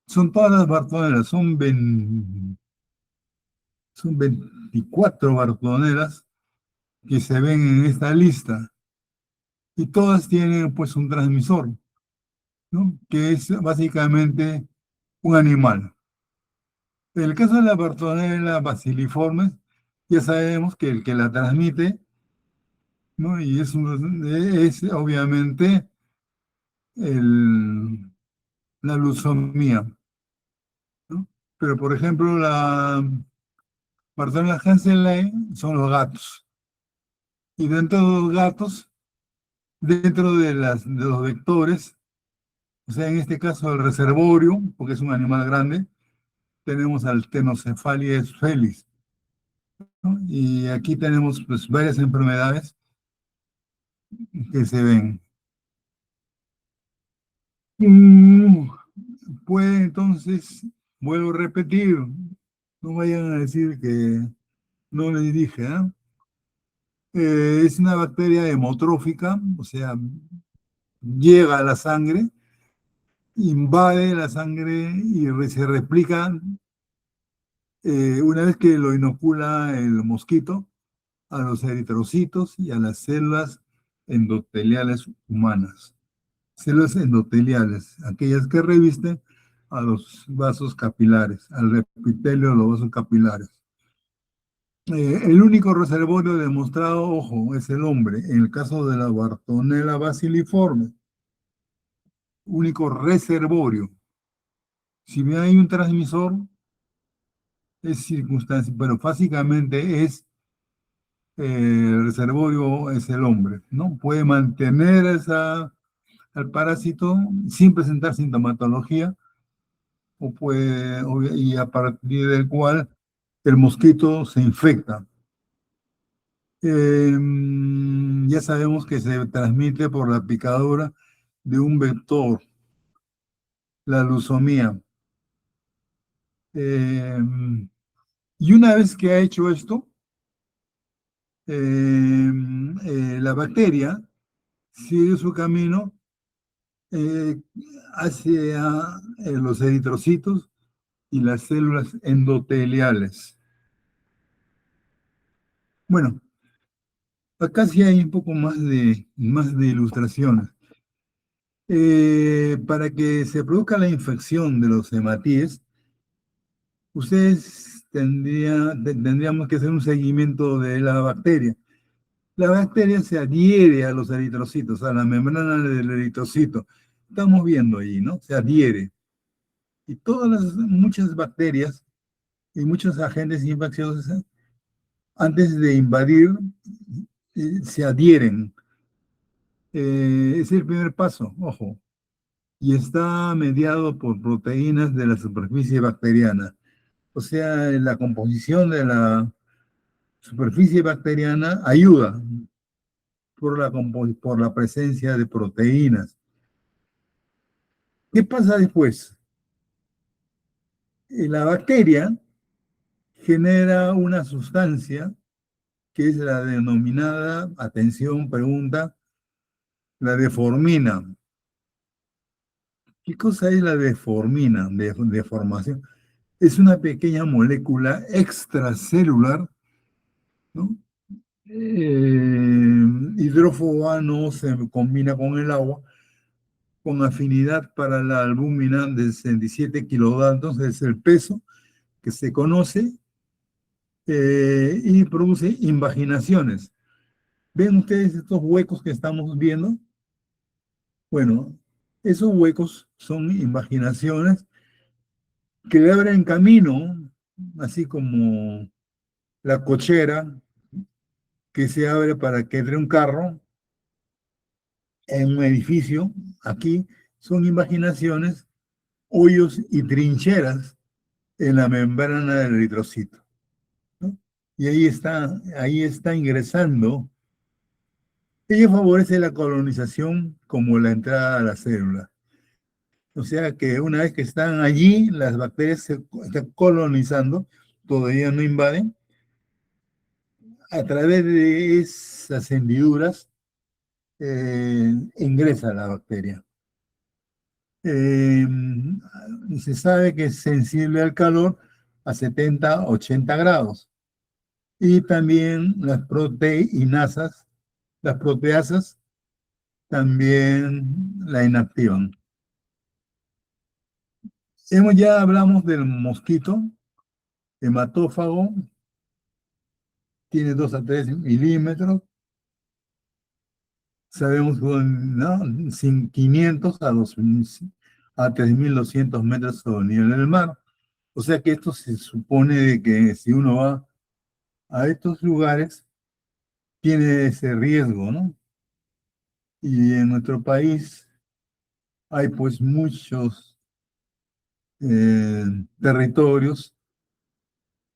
Son todas las Bartonellas, son 24 Bartonellas que se ven en esta lista y todas tienen pues un transmisor, ¿no? Que es básicamente un animal. En el caso de la Bartonella basiliformes, ya sabemos que el que la transmite, ¿no? Y es obviamente la leucemia, ¿no? Pero por ejemplo, la Bartonella Hanseníae son los gatos. Y dentro de los gatos, dentro de los vectores, o sea, en este caso el reservorio, porque es un animal grande, tenemos al Tenocefalides felis, ¿no? Y aquí tenemos pues varias enfermedades que se ven. Puede entonces, vuelvo a repetir, no vayan a decir que no les dije, ¿eh? Es una bacteria hemotrófica, o sea, llega a la sangre, invade la sangre y se replica una vez que lo inocula el mosquito a los eritrocitos y a las células endoteliales humanas. Células endoteliales, aquellas que revisten a los vasos capilares, al epitelio de los vasos capilares. El único reservorio demostrado, ojo, es el hombre. En el caso de la Bartonella basiliforme, único reservorio. Si bien hay un transmisor, es circunstancia, pero básicamente es el reservorio es el hombre, ¿no? Puede mantener al parásito sin presentar sintomatología y a partir del cual el mosquito se infecta. Ya sabemos que se transmite por la picadura de un vector, la leucemia. Y una vez que ha hecho esto, la bacteria sigue su camino eh, hacia los eritrocitos y las células endoteliales. Bueno, acá sí hay un poco más de ilustraciones. Para que se produzca la infección de los hematíes, tendríamos que hacer un seguimiento de la bacteria. La bacteria se adhiere a los eritrocitos, a la membrana del eritrocito. Estamos viendo ahí, ¿no? Se adhiere. Y muchas bacterias y muchos agentes infecciosos, antes de invadir, se adhieren. Es el primer paso, ojo. Y está mediado por proteínas de la superficie bacteriana. O sea, la composición superficie bacteriana ayuda por la presencia de proteínas. ¿Qué pasa después? La bacteria genera una sustancia que es la denominada, atención, pregunta, la deformina. ¿Qué cosa es la deformina, deformación? Es una pequeña molécula extracelular, ¿no? Hidrófoba no se combina con el agua, con afinidad para la albúmina de 67 kilodaltons, es el peso que se conoce, y produce invaginaciones. ¿Ven ustedes estos huecos que estamos viendo? Bueno, esos huecos son invaginaciones que le abren camino, así como la cochera que se abre para que entre un carro en un edificio. Aquí son invaginaciones, hoyos y trincheras en la membrana del eritrocito, ¿no? Y ahí está ingresando. Ello favorece la colonización como la entrada a la célula. O sea que una vez que están allí, las bacterias se están colonizando, todavía no invaden. A través de esas hendiduras ingresa la bacteria. Se sabe que es sensible al calor a 70, 80 grados. Y también las proteinasas, las proteasas, también la inactivan. Ya hablamos del mosquito hematófago, tiene 2 a 3 milímetros. Sabemos que ¿no? 500 a 3.200 metros sobre el nivel del mar. O sea que esto se supone de que si uno va a estos lugares, tiene ese riesgo, ¿no? Y en nuestro país hay pues muchos territorios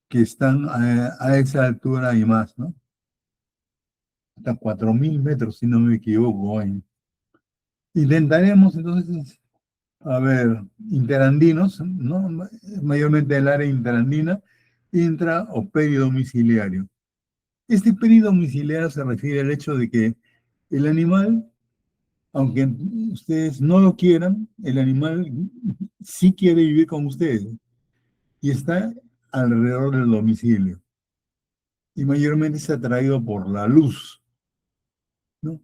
que están a esa altura y más, ¿no? Hasta 4.000 metros, si no me equivoco. Intentaremos entonces, a ver, interandinos, ¿no? Mayormente el área interandina, intra o peridomiciliario. Este peridomiciliario se refiere al hecho de que el animal, aunque ustedes no lo quieran, el animal sí quiere vivir con ustedes y está alrededor del domicilio. Y mayormente es atraído por la luz, ¿no?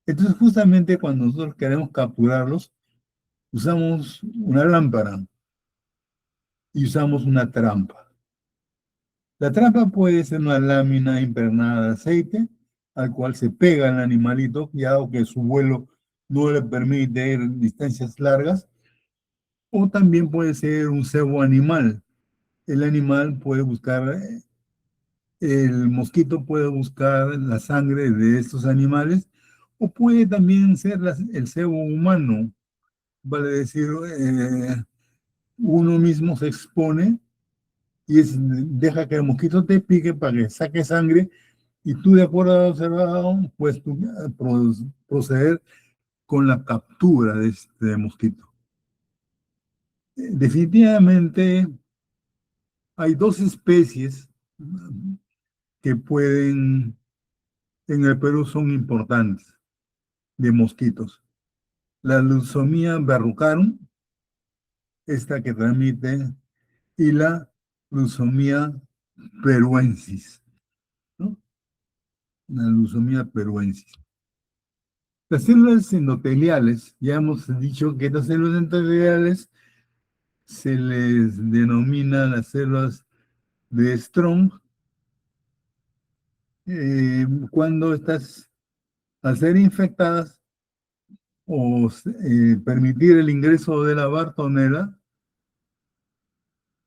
Entonces, justamente cuando nosotros queremos capturarlos, usamos una lámpara y usamos una trampa. La trampa puede ser una lámina impregnada de aceite, al cual se pega el animalito, ya que su vuelo no le permite ir distancias largas, o también puede ser un cebo animal. El animal puede buscar, el mosquito puede buscar la sangre de estos animales, o puede también ser el cebo humano, vale decir, uno mismo se expone y deja que el mosquito te pique para que saque sangre y tú, de acuerdo a lo observado, pues tú proceder con la captura de este mosquito. Definitivamente hay 2 especies que pueden, en el Perú son importantes, de mosquitos. La Luxomia verrucarum, esta que transmite, y la Luxomia peruensis, ¿no? La Luxomia peruensis. Las células endoteliales, ya hemos dicho que estas células endoteliales se les denomina las células de Strong, cuando estas, al ser infectadas o permitir el ingreso de la bartonela,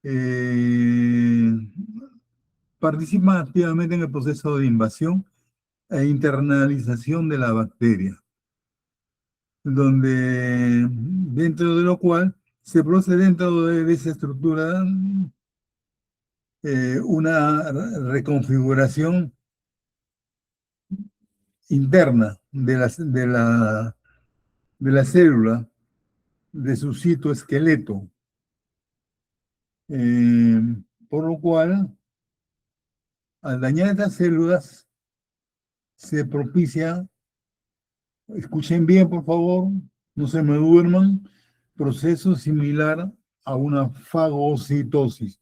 eh, participan activamente en el proceso de invasión e internalización de la bacteria, donde dentro de lo cual se produce dentro de esa estructura una reconfiguración interna de la célula, de su citoesqueleto, eh, por lo cual, al dañar estas células, se propicia, escuchen bien por favor, no se me duerman, proceso similar a una fagocitosis.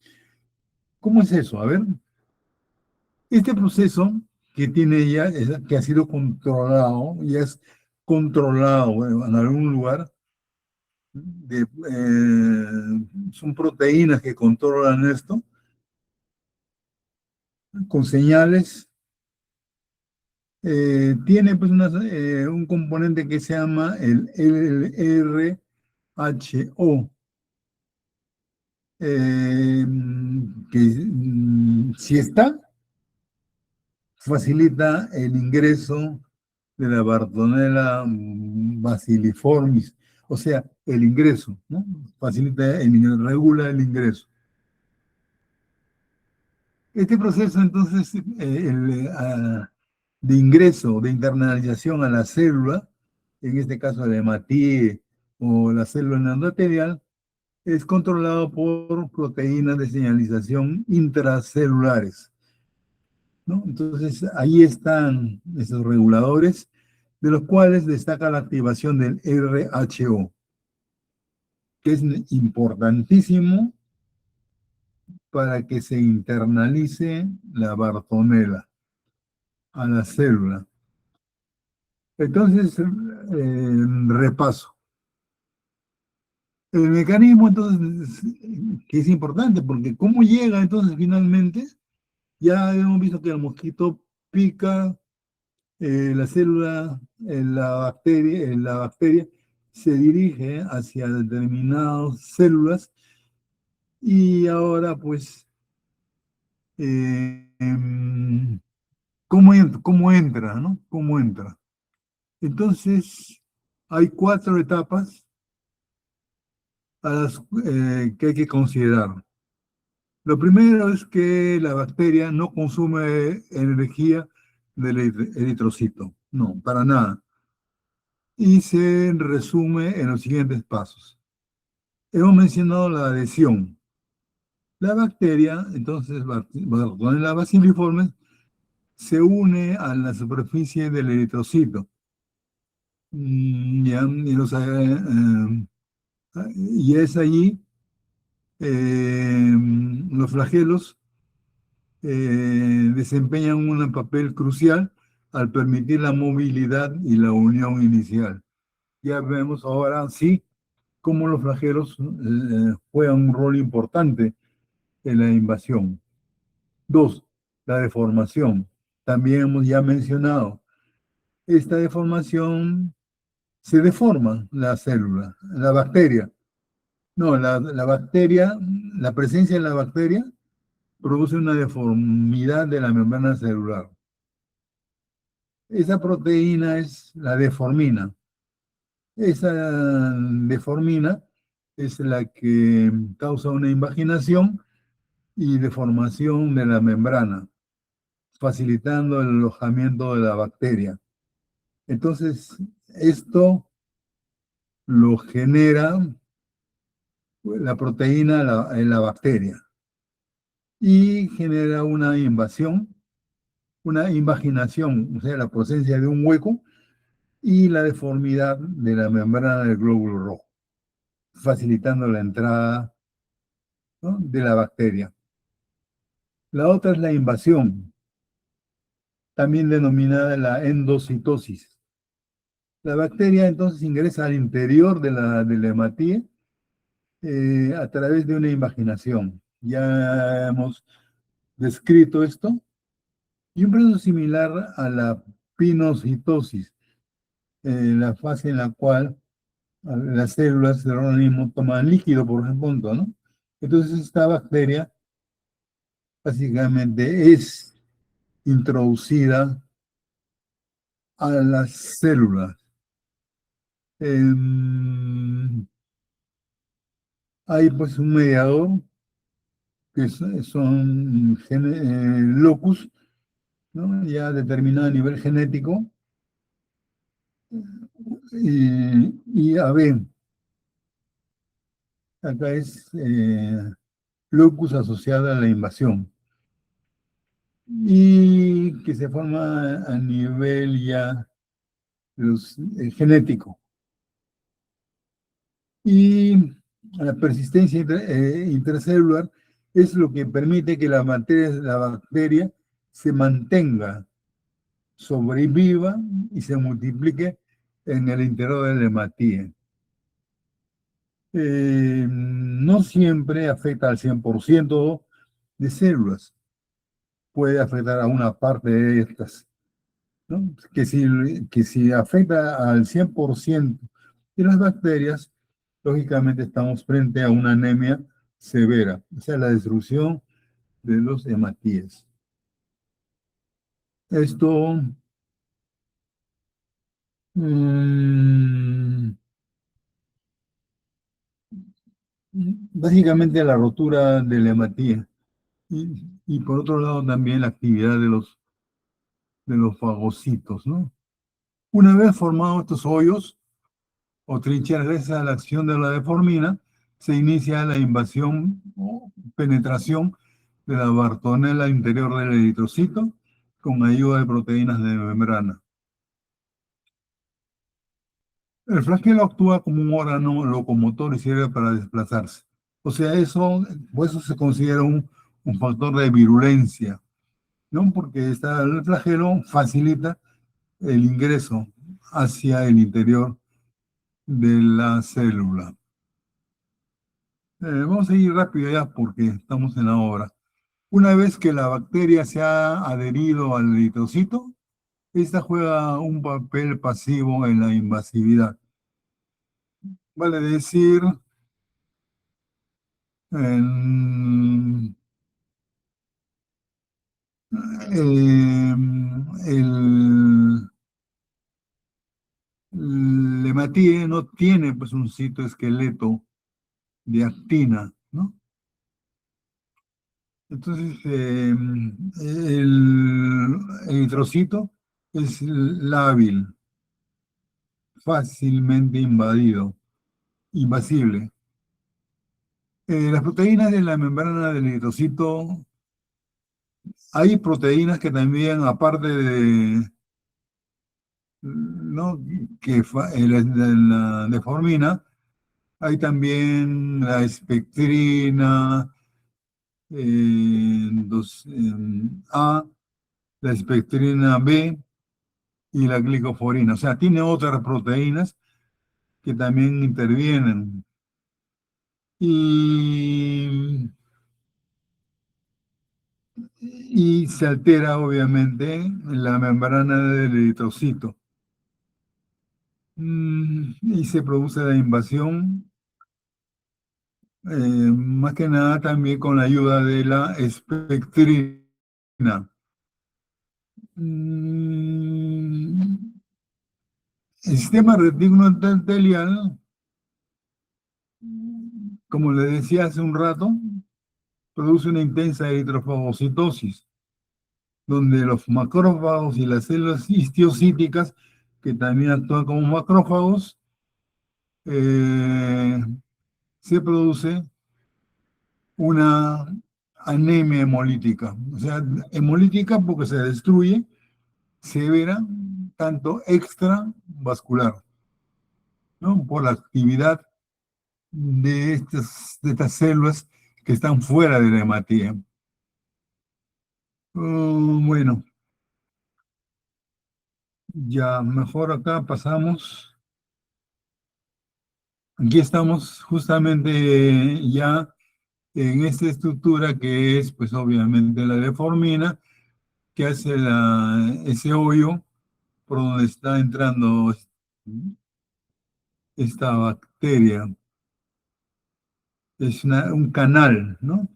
¿Cómo es eso? A ver, este proceso que tiene ya, que ha sido controlado, ya es controlado en algún lugar, son proteínas que controlan esto, con señales. Tiene pues un componente que se llama el LRHO, que si está, facilita el ingreso de la Bartonella bacilliformis, o sea, el ingreso, ¿no? Facilita, regula el ingreso. Este proceso, entonces, de ingreso, de internalización a la célula, en este caso la hematíe o la célula endotelial, es controlado por proteínas de señalización intracelulares, ¿no? Entonces, ahí están esos reguladores, de los cuales destaca la activación del RHO, que es importantísimo para que se internalice la Bartonella a la célula. Entonces, repaso. El mecanismo, entonces, que es importante, porque cómo llega entonces finalmente, ya hemos visto que el mosquito pica la célula, la bacteria se dirige hacia determinadas células y ahora pues, ¿cómo entra, no? ¿Cómo entra? Entonces, hay 4 etapas a las que hay que considerar. Lo primero es que la bacteria no consume energía del eritrocito, no, para nada. Y se resume en los siguientes pasos. Hemos mencionado la adhesión. La bacteria, entonces, Bartonella bacilliformes, se une a la superficie del eritrocito. Y es allí los flagelos desempeñan un papel crucial al permitir la movilidad y la unión inicial. Ya vemos ahora sí cómo los flagelos juegan un rol importante en la invasión. 2, la deformación. También hemos ya mencionado, esta deformación se deforma la célula, la bacteria. No, la bacteria, la presencia de la bacteria produce una deformidad de la membrana celular. Esa proteína es la deformina. Esa deformina es la que causa una invaginación y deformación de la membrana, facilitando el alojamiento de la bacteria. Entonces, esto lo genera la proteína en la bacteria y genera una invasión, una invaginación, o sea, la presencia de un hueco y la deformidad de la membrana del glóbulo rojo, facilitando la entrada, ¿no?, de la bacteria. La otra es la invasión, también denominada la endocitosis. La bacteria entonces ingresa al interior de la hematíe a través de una invaginación. Ya hemos descrito esto. Y un proceso similar a la pinocitosis, la fase en la cual las células del organismo toman líquido, por ejemplo, ¿no? Entonces esta bacteria básicamente es introducida a las células. Hay pues un mediador que son locus, ¿no? Ya determinado a nivel genético, y AB, acá es locus asociada a la invasión, y que se forma a nivel ya genético. Y la persistencia intercelular es lo que permite que la bacteria se mantenga, sobreviva y se multiplique en el interior del hematíe. No siempre afecta al 100% de células, puede afectar a una parte de estas, ¿no? Que si afecta al 100% de las bacterias, lógicamente estamos frente a una anemia severa, o sea, la destrucción de los hematíes. Esto básicamente la rotura del hematía y por otro lado también la actividad de los fagocitos, ¿no? Una vez formados estos hoyos o trincheras gracias a la acción de la deformina, se inicia la invasión o penetración de la bartonela interior del eritrocito con ayuda de proteínas de membrana. El flagelo actúa como un órgano locomotor y sirve para desplazarse. O sea, por eso se considera un factor de virulencia, ¿no? Porque el flagelo facilita el ingreso hacia el interior de la célula. Vamos a ir rápido ya porque estamos en la hora. Una vez que la bacteria se ha adherido al eritrocito, esta juega un papel pasivo en la invasividad. Vale decir, en, el hematíe no tiene pues un citoesqueleto de actina, ¿no? Entonces, el eritrocito es lábil, fácilmente invasible. Las proteínas de la membrana del eritrocito, hay proteínas que también, aparte de, ¿no? La deformina, hay también la espectrina, A, la espectrina B y la glicoforina. O sea, tiene otras proteínas que también intervienen. Y se altera, obviamente, la membrana del eritrocito. Y se produce la invasión, más que nada también con la ayuda de la espectrina. El sistema retículo-endotelial, como le decía hace un rato, produce una intensa eritrofagocitosis, donde los macrófagos y las células histiocíticas, que también actúan como macrófagos, se produce una anemia hemolítica. O sea, hemolítica porque se destruye severa, tanto extravascular, ¿no? Por la actividad de estas células que están fuera de la hematía. Bueno, ya mejor acá pasamos. Aquí estamos justamente ya en esta estructura que es, pues obviamente la deformina, que hace ese hoyo por donde está entrando esta bacteria. Es un canal, ¿no?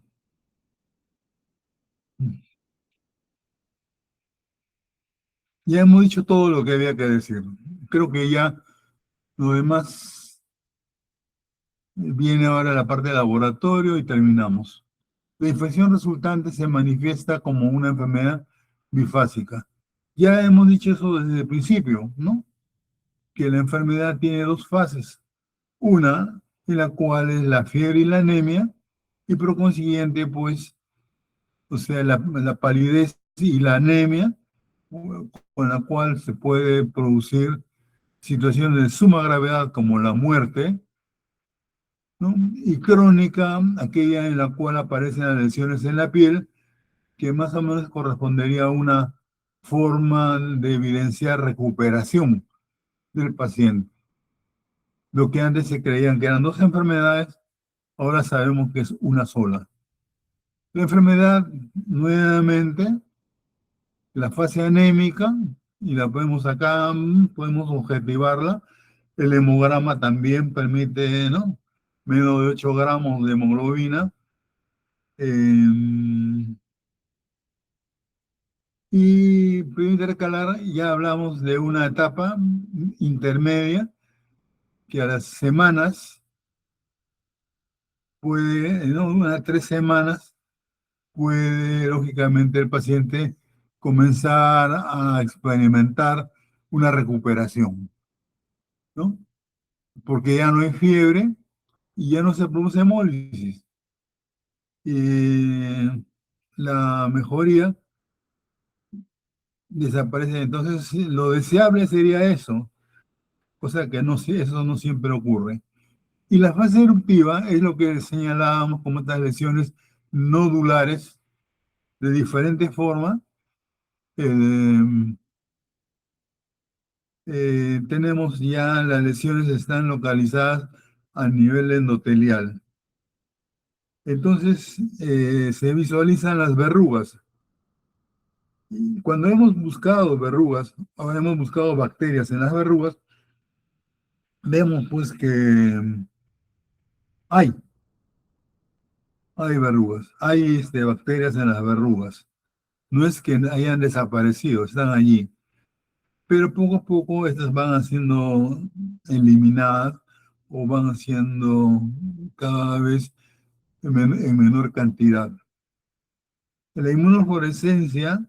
Ya hemos dicho todo lo que había que decir. Creo que ya lo demás viene ahora la parte de laboratorio y terminamos. La infección resultante se manifiesta como una enfermedad bifásica. Ya hemos dicho eso desde el principio, ¿no? Que la enfermedad tiene dos fases. Una en la cual es la fiebre y la anemia, y por consiguiente, pues, o sea, la palidez y la anemia, con la cual se puede producir situaciones de suma gravedad como la muerte, ¿no? Y crónica, aquella en la cual aparecen las lesiones en la piel, que más o menos correspondería a una forma de evidenciar recuperación del paciente. Lo que antes se creían que eran dos enfermedades, ahora sabemos que es una sola. La enfermedad, nuevamente, la fase anémica, y la podemos acá, podemos objetivarla. El hemograma también permite, ¿no? Menos de 8 gramos de hemoglobina. Y para intercalar, ya hablamos de una etapa intermedia que a las semanas puede, ¿no? Unas 3 semanas, puede lógicamente el paciente comenzar a experimentar una recuperación, ¿no? Porque ya no hay fiebre y ya no se produce hemólisis. La mejoría desaparece. Entonces, lo deseable sería eso, cosa que no, eso no siempre ocurre. Y la fase eruptiva es lo que señalábamos como estas lesiones nodulares de diferentes formas. Tenemos ya las lesiones están localizadas a nivel endotelial. Entonces se visualizan las verrugas. Y cuando hemos buscado verrugas, ahora hemos buscado bacterias en las verrugas, vemos pues que hay, hay verrugas, hay bacterias en las verrugas. No es que hayan desaparecido, están allí. Pero poco a poco estas van siendo eliminadas o van siendo cada vez en menor cantidad. La inmunofluorescencia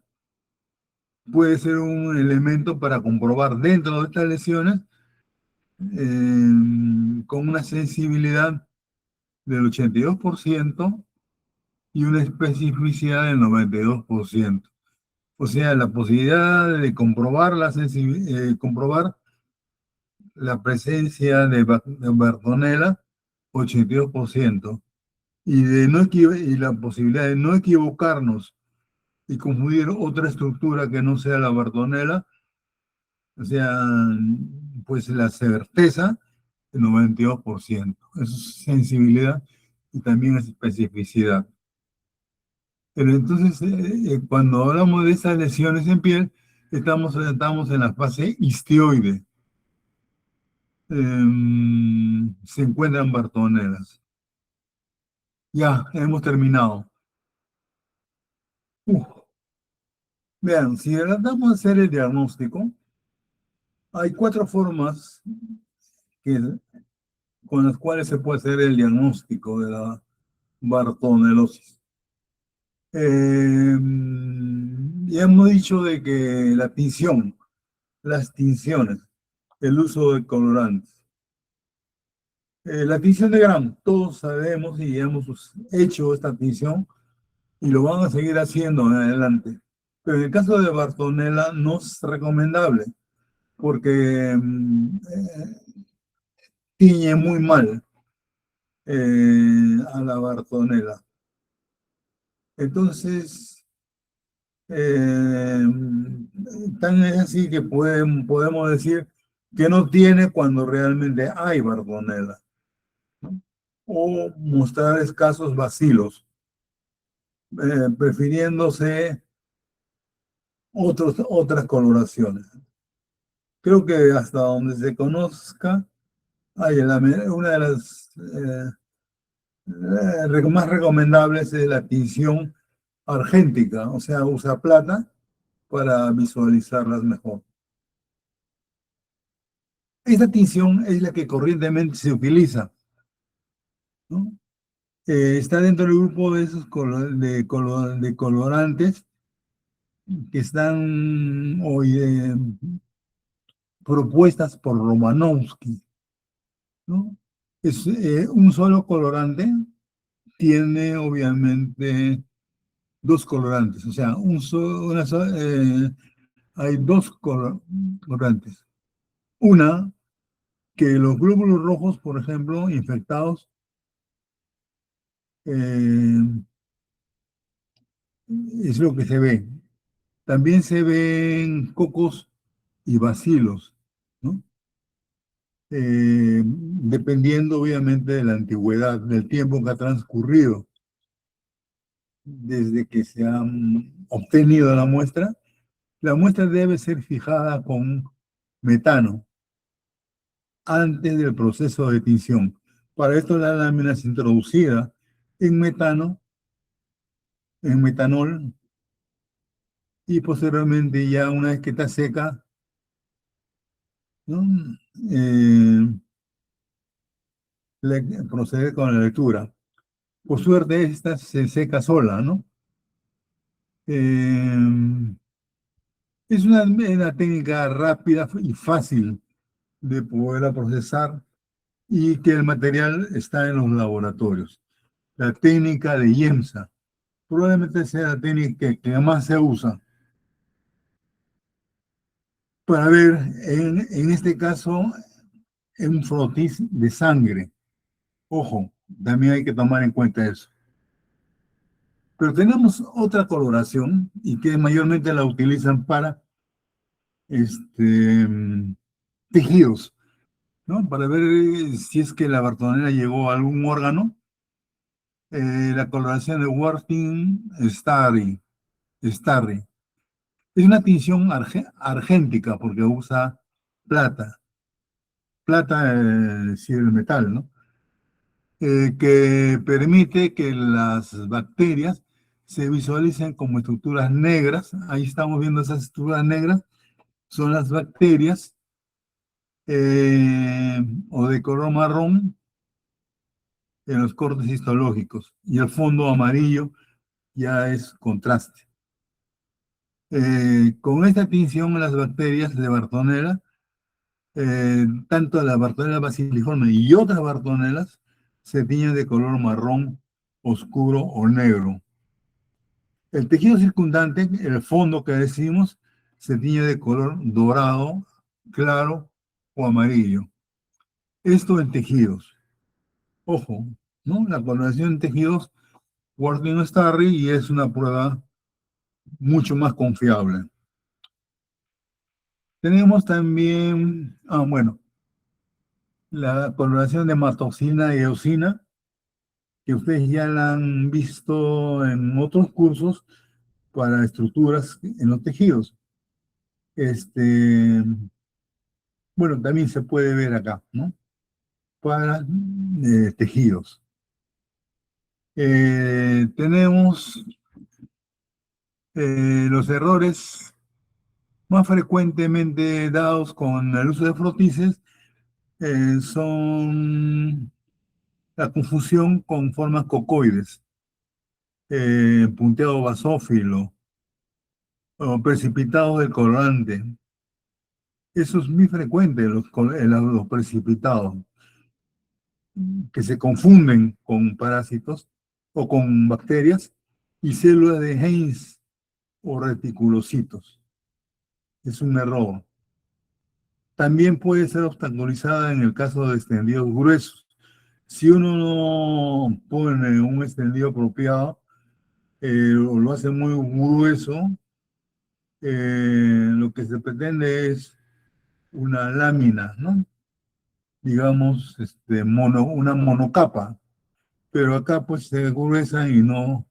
puede ser un elemento para comprobar dentro de estas lesiones con una sensibilidad del 82% y una especificidad del 92%. O sea, la posibilidad de comprobar comprobar la presencia de Bartonella, 82%, y la posibilidad de no equivocarnos y confundir otra estructura que no sea la Bartonella, o sea, pues la certeza, el 92%. Eso es sensibilidad y también es especificidad. Pero entonces, cuando hablamos de esas lesiones en piel, estamos en la fase histioide. Se encuentran Bartonelas. Ya, hemos terminado. Uf. Vean, si tratamos de hacer el diagnóstico, hay 4 formas que, con las cuales se puede hacer el diagnóstico de la bartonelosis. Ya hemos dicho de que la tinción, las tinciones, el uso de colorantes. La tinción de Gram, todos sabemos y hemos hecho esta tinción y lo van a seguir haciendo en adelante. Pero en el caso de Bartonella no es recomendable porque tiñe muy mal a la Bartonella. Entonces, tan es así que podemos decir que no tiene cuando realmente hay Bartonella, ¿no? O mostrar escasos bacilos, prefiriéndose otras coloraciones. Creo que hasta donde se conozca, una de las más recomendables es la tinción argéntica, o sea, usa plata para visualizarlas mejor. Esta tinción es la que corrientemente se utiliza, ¿no? Está dentro del grupo de esos de colorantes que están hoy propuestas por Romanowski, ¿no? Es un solo colorante, tiene obviamente dos colorantes, o sea, hay dos colorantes. Una, que los glóbulos rojos, por ejemplo, infectados, eh, es lo que se ve. También se ven cocos y bacilos, ¿no? Dependiendo obviamente de la antigüedad, del tiempo que ha transcurrido desde que se ha obtenido la muestra debe ser fijada con metano antes del proceso de tinción. Para esto la lámina es introducida en metano, en metanol, y posteriormente ya una vez que está seca, ¿no? Eh, proceder con la lectura. Por suerte esta se seca sola, ¿no? Eh, es una técnica rápida y fácil de poderla procesar y que el material está en los laboratorios. La técnica de IEMSA probablemente sea la técnica que más se usa para ver, en este caso, un frotis de sangre. Ojo, también hay que tomar en cuenta eso. Pero tenemos otra coloración y que mayormente la utilizan para tejidos, ¿no? Para ver si es que la Bartonella llegó a algún órgano. La coloración de Worthing Starry. Es una tinción argéntica porque usa plata. Plata, sí, el metal, ¿no? Que permite que las bacterias se visualicen como estructuras negras. Ahí estamos viendo esas estructuras negras. Son las bacterias o de color marrón en los cortes histológicos. Y el fondo amarillo ya es contraste. Con esta tinción las bacterias de Bartonella, tanto la Bartonella basiliforme y otras Bartonellas, se tiñen de color marrón oscuro o negro. El tejido circundante, el fondo que decimos, se tiñe de color dorado, claro o amarillo. Esto en tejidos. Ojo, ¿no? La coloración en tejidos, Worthing-Starry, y es una prueba mucho más confiable. Tenemos también, bueno, la coloración de matoxina y eosina, que ustedes ya la han visto en otros cursos para estructuras en los tejidos. Bueno, también se puede ver acá, ¿no? Para tejidos. Tenemos los errores más frecuentemente dados con el uso de frotices, son la confusión con formas cocoides, punteado basófilo o precipitado del colorante. Eso es muy frecuente, los precipitados, que se confunden con parásitos o con bacterias y células de Heinz o reticulocitos. Es un error. También puede ser obstaculizada en el caso de extendidos gruesos. Si uno no pone un extendido apropiado o lo hace muy grueso, lo que se pretende es una lámina, ¿no? Digamos, una monocapa, pero acá pues se gruesa y no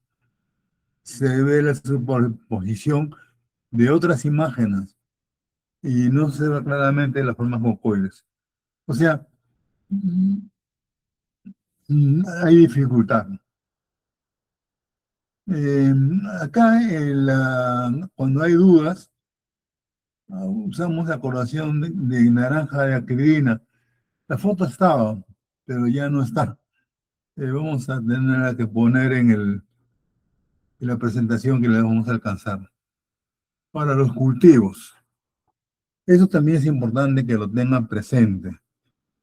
se ve la superposición de otras imágenes y no se ve claramente las formas mocoides. O sea, hay dificultad. Eh, Acá, cuando hay dudas, usamos la coloración de naranja de acridina. La foto estaba, pero ya no está. Vamos a tener que poner en la presentación que le vamos a alcanzar. Para los cultivos. Eso también es importante que lo tengan presente.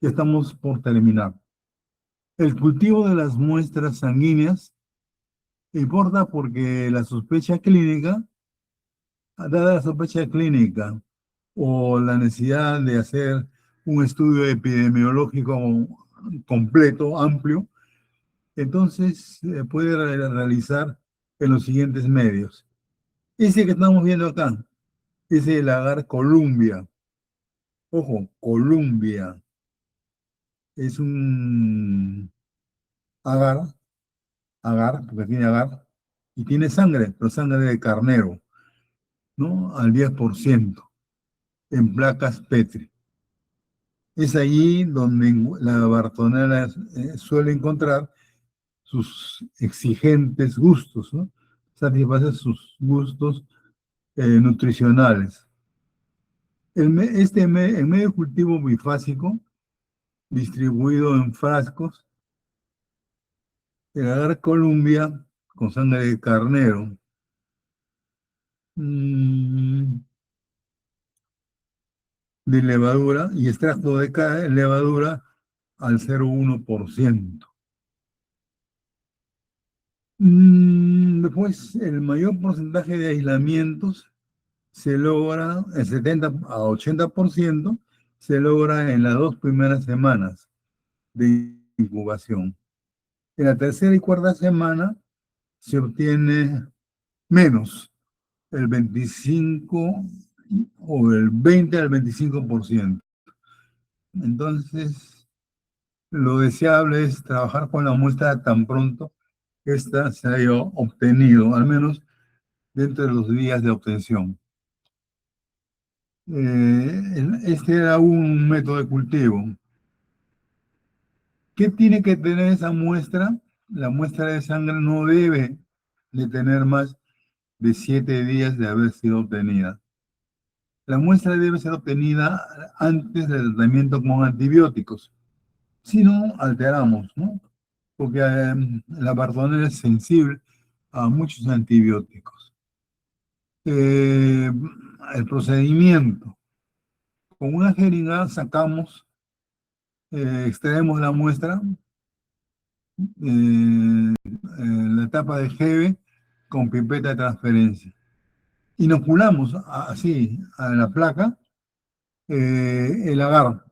Ya estamos por terminar. El cultivo de las muestras sanguíneas importa porque la sospecha clínica, dada la sospecha clínica o la necesidad de hacer un estudio epidemiológico completo, amplio, entonces se puede realizar en los siguientes medios. Ese que estamos viendo acá es el agar Columbia. Ojo, Columbia es un agar, porque tiene agar, y tiene sangre, pero sangre de carnero, ¿no? Al 10% en placas Petri. Es allí donde la Bartonella suele encontrar sus exigentes gustos, ¿no? Satisface sus gustos nutricionales. En medio cultivo bifásico, distribuido en frascos, el agar Columbia con sangre de carnero de levadura y extracto de levadura al 0,1%. Después, el mayor porcentaje de aislamientos se logra, el 70 a 80%, se logra en las 2 primeras semanas de incubación. En la tercera y cuarta semana se obtiene menos, el 25 o el 20 al 25%. Entonces, lo deseable es trabajar con la muestra tan pronto esta se haya obtenido, al menos dentro de los días de obtención. Este era un método de cultivo. ¿Qué tiene que tener esa muestra? La muestra de sangre no debe de tener más de 7 días de haber sido obtenida. La muestra debe ser obtenida antes del tratamiento con antibióticos. Si no, alteramos, ¿no? Porque la Bartonella es sensible a muchos antibióticos. El procedimiento. Con una jeringa sacamos, extraemos la muestra, la etapa de Hebe con pipeta de transferencia. Inoculamos así a la placa el agar.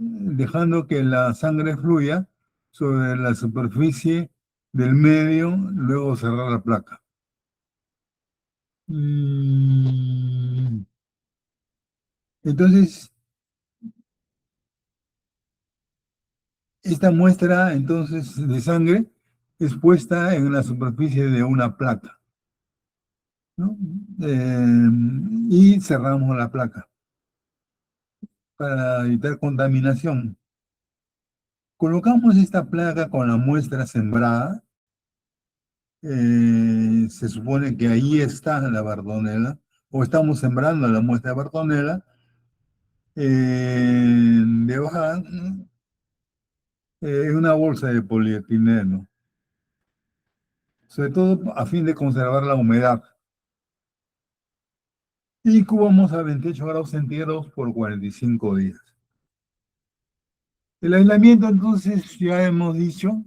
Dejando que la sangre fluya sobre la superficie del medio, luego cerrar la placa. Entonces, esta muestra entonces de sangre es puesta en la superficie de una placa, ¿no? Y cerramos la placa para evitar contaminación. Colocamos esta placa con la muestra sembrada. Se supone que ahí está la Bartonella, o estamos sembrando la muestra de Bartonella, debajo en una bolsa de polietileno, sobre todo a fin de conservar la humedad. Y incubamos a 28 grados centígrados por 45 días. El aislamiento, entonces, ya hemos dicho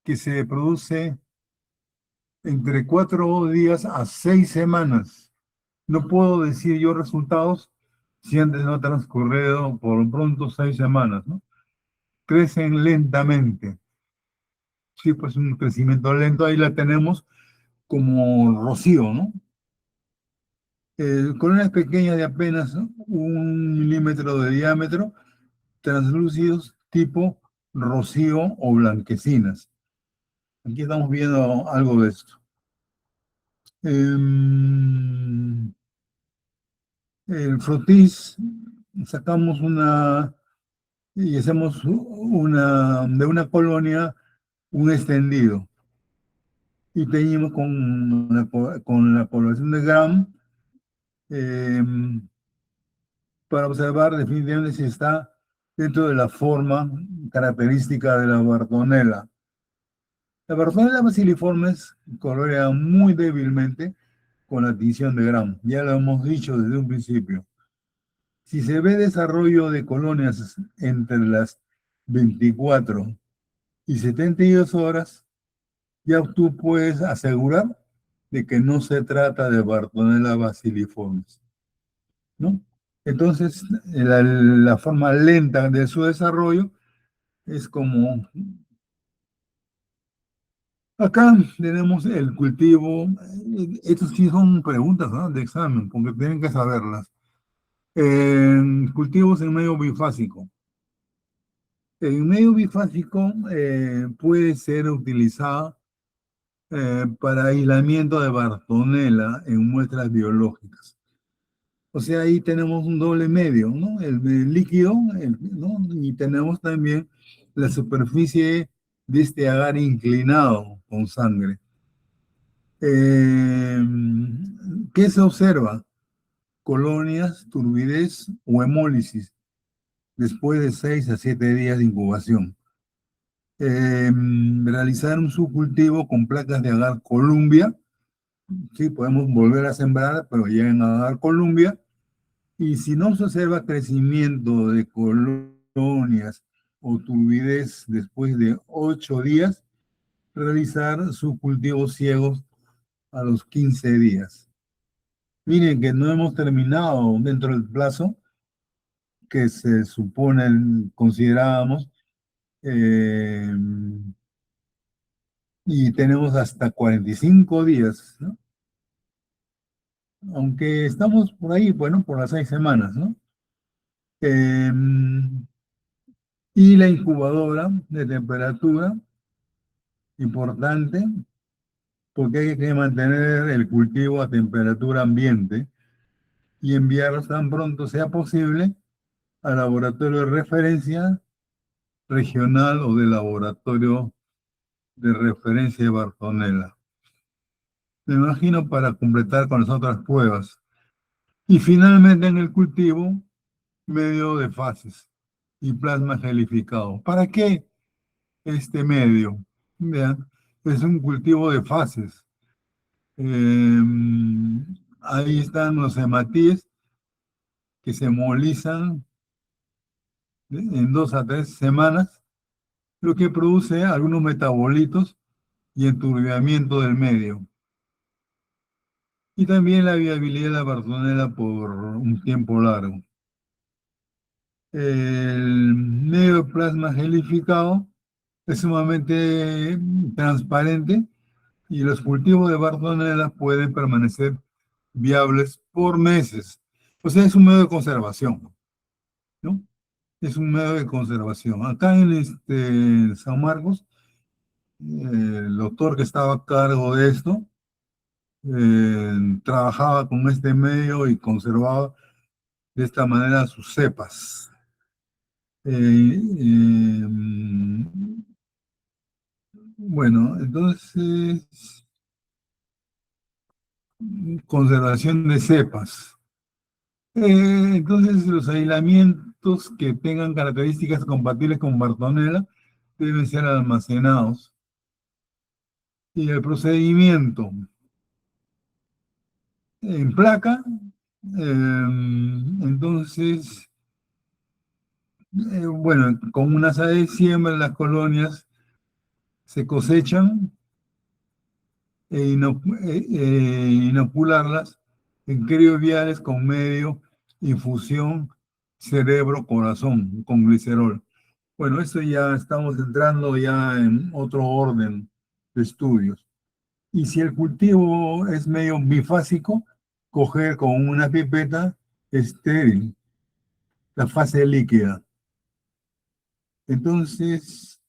que se produce entre 4 días a 6 semanas. No puedo decir yo resultados si antes no ha transcurrido por pronto 6 semanas, ¿no? Crecen lentamente. Sí, pues un crecimiento lento, ahí la tenemos como rocío, ¿no? Colonias pequeñas de apenas 1 milímetro de diámetro, translúcidos tipo rocío o blanquecinas. Aquí estamos viendo algo de esto. El frotis, sacamos y hacemos de una colonia un extendido. Y teñimos con la población de Gram para observar definitivamente si está dentro de la forma característica de la Bartonella. La Bartonella basiliformes colorea muy débilmente con la tinción de Gram. Ya lo hemos dicho desde un principio. Si se ve desarrollo de colonias entre las 24 y 72 horas, ya tú puedes asegurar de que no se trata de Bartonella basiliformes, ¿no? Entonces, la forma lenta de su desarrollo es como... Acá tenemos el cultivo, estos sí son preguntas, ¿no?, de examen, porque tienen que saberlas. Cultivos en medio bifásico. El medio bifásico puede ser utilizado para aislamiento de Bartonella en muestras biológicas. O sea, ahí tenemos un doble medio, ¿no? El líquido, ¿no? Y tenemos también la superficie de este agar inclinado con sangre. ¿Qué se observa? Colonias, turbidez o hemólisis después de 6 a 7 días de incubación. Realizar un subcultivo con placas de agar Columbia. Sí, podemos volver a sembrar, pero ya en agar Columbia. Y si no se observa crecimiento de colonias o turbidez después de 8 días, realizar subcultivos ciegos a los 15 días. Miren que no hemos terminado dentro del plazo que se supone, considerábamos, eh, y tenemos hasta 45 días, ¿no? Aunque estamos por ahí, bueno, por las 6 semanas, ¿no? Eh, y la incubadora de temperatura, importante, porque hay que mantener el cultivo a temperatura ambiente y enviarlos tan pronto sea posible al laboratorio de referencia regional o de laboratorio de referencia de Bartonella. Me imagino para completar con las otras pruebas. Y finalmente en el cultivo, medio de fases y plasma gelificado. ¿Para qué este medio? Vean, es un cultivo de fases. Eh, Ahí están los hematíes que se molizan en 2 a 3 semanas, lo que produce algunos metabolitos y enturbiamiento del medio. Y también la viabilidad de la Bartonella por un tiempo largo. El medio de plasma gelificado es sumamente transparente y los cultivos de Bartonella pueden permanecer viables por meses. O sea, es un medio de conservación, ¿no? Es un medio de conservación. Acá en San Marcos, el doctor que estaba a cargo de esto, trabajaba con este medio y conservaba de esta manera sus cepas. Bueno, entonces, conservación de cepas. Entonces, los aislamientos que tengan características compatibles con Bartonella deben ser almacenados. Y el procedimiento en placa, entonces, bueno, con una sala de siembra las colonias se cosechan inocularlas en crioviales con medio infusión cerebro-corazón con glicerol. Bueno, esto ya estamos entrando ya en otro orden de estudios. Y si el cultivo es medio bifásico, coger con una pipeta estéril la fase líquida. Entonces,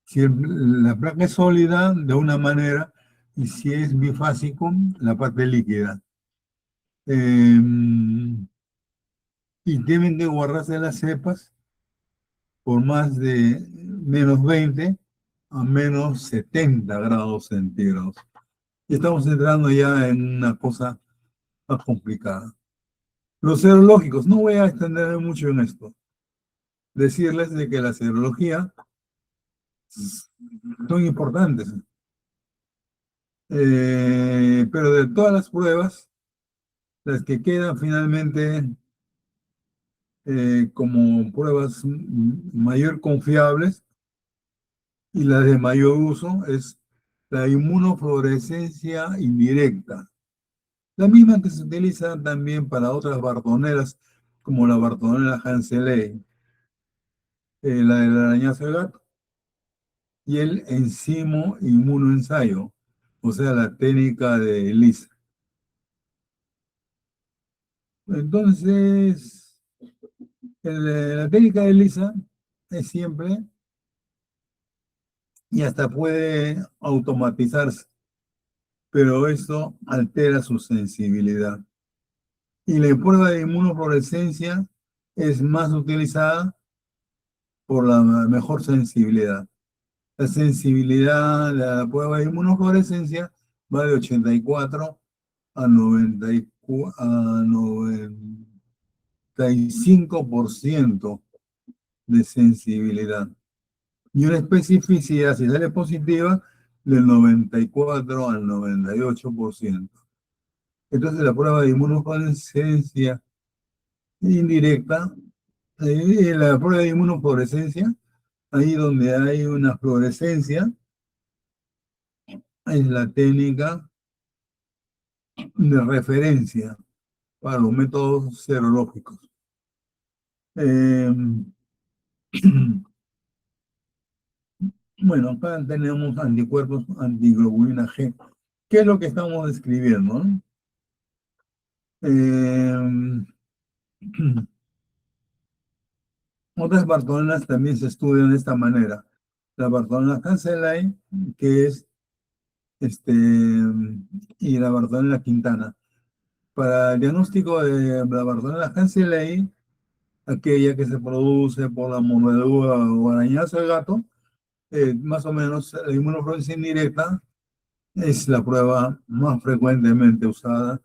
si la placa es sólida, de una manera, y si es bifásico, la parte líquida. Y deben de guardarse las cepas por más de -20 a -70 grados centígrados. Y estamos entrando ya en una cosa más complicada. Los serológicos, no voy a extenderme mucho en esto. Decirles de que la serología son importantes. Pero de todas las pruebas, las que quedan finalmente como pruebas mayor confiables y las de mayor uso es la inmunofluorescencia indirecta, la misma que se utiliza también para otras bartoneras, como la bartonela Hanseley, la del arañazo de gato, y el enzimo inmunoensayo, o sea, la técnica de Lisa. Entonces, la técnica de Lisa es simple y hasta puede automatizarse, pero esto altera su sensibilidad. Y la prueba de inmunofluorescencia es más utilizada por la mejor sensibilidad. La sensibilidad, la prueba de inmunofluorescencia va de 84 a 95% de sensibilidad. Y una especificidad, si sale positiva, del 94 al 98%. Entonces la prueba de inmunofluorescencia indirecta, la prueba de inmunofluorescencia, ahí donde hay una fluorescencia, es la técnica de referencia para los métodos serológicos. Bueno, acá tenemos anticuerpos antiglobulina G. ¿Qué es lo que estamos describiendo? Otras bartonelas también se estudian de esta manera. La bartonela Hanseley, que es y la bartonela Quintana. Para el diagnóstico de la bartonela Hanseley, aquella que se produce por la mordedura o arañazo de gato, más o menos la inmunofluorescencia indirecta es la prueba más frecuentemente usada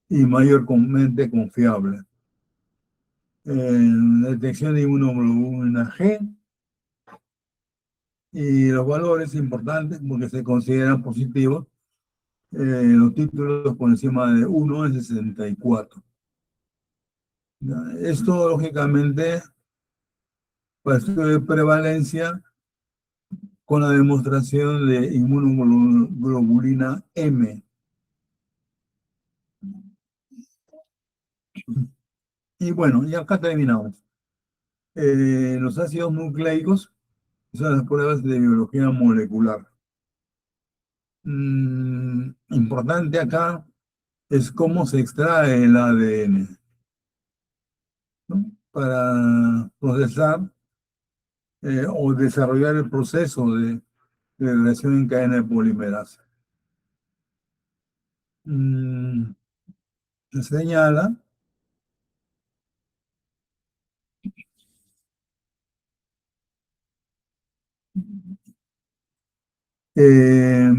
y mayormente confiable. La detección de inmunoglobulina G y los valores importantes porque se consideran positivos, los títulos por encima de 1 en 64. Esto, lógicamente, para estudio de prevalencia con la demostración de inmunoglobulina M. Y bueno, y acá terminamos. Los ácidos nucleicos son las pruebas de biología molecular. Importante acá es cómo se extrae el ADN, ¿no? Para procesar o desarrollar el proceso de reacción en cadena de polimerasa. Se señala eh,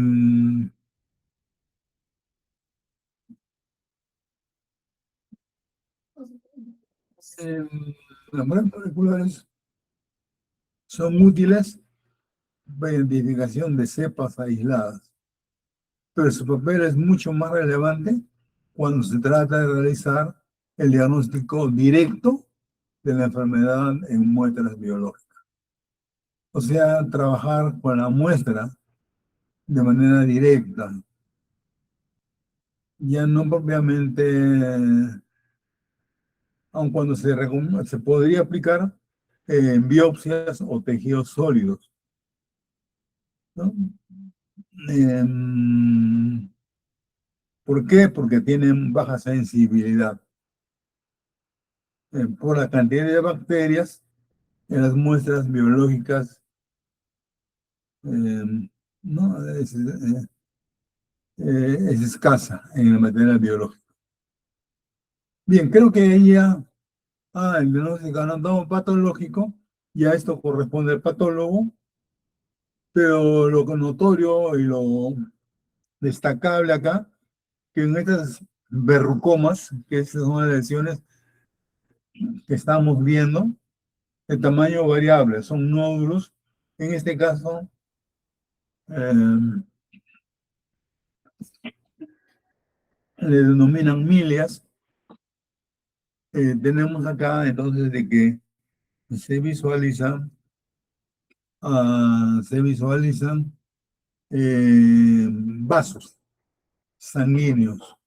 las pruebas moleculares son útiles para identificación de cepas aisladas, pero su papel es mucho más relevante cuando se trata de realizar el diagnóstico directo de la enfermedad en muestras biológicas. O sea, trabajar con la muestra de manera directa, ya no propiamente, aun cuando se podría aplicar en biopsias o tejidos sólidos, ¿no? ¿Por qué? Porque tienen baja sensibilidad por la cantidad de bacterias en las muestras biológicas, ¿no? Es escasa en el material biológico. Bien, creo que ella, el diagnóstico anatomo patológico, ya esto corresponde al patólogo, pero lo notorio y lo destacable acá, que en estas verrucomas, que son las lesiones que estamos viendo, de tamaño variable, son nódulos. En este caso, eh, le denominan milias. Tenemos acá entonces de que se visualizan, se visualizan vasos sanguíneos.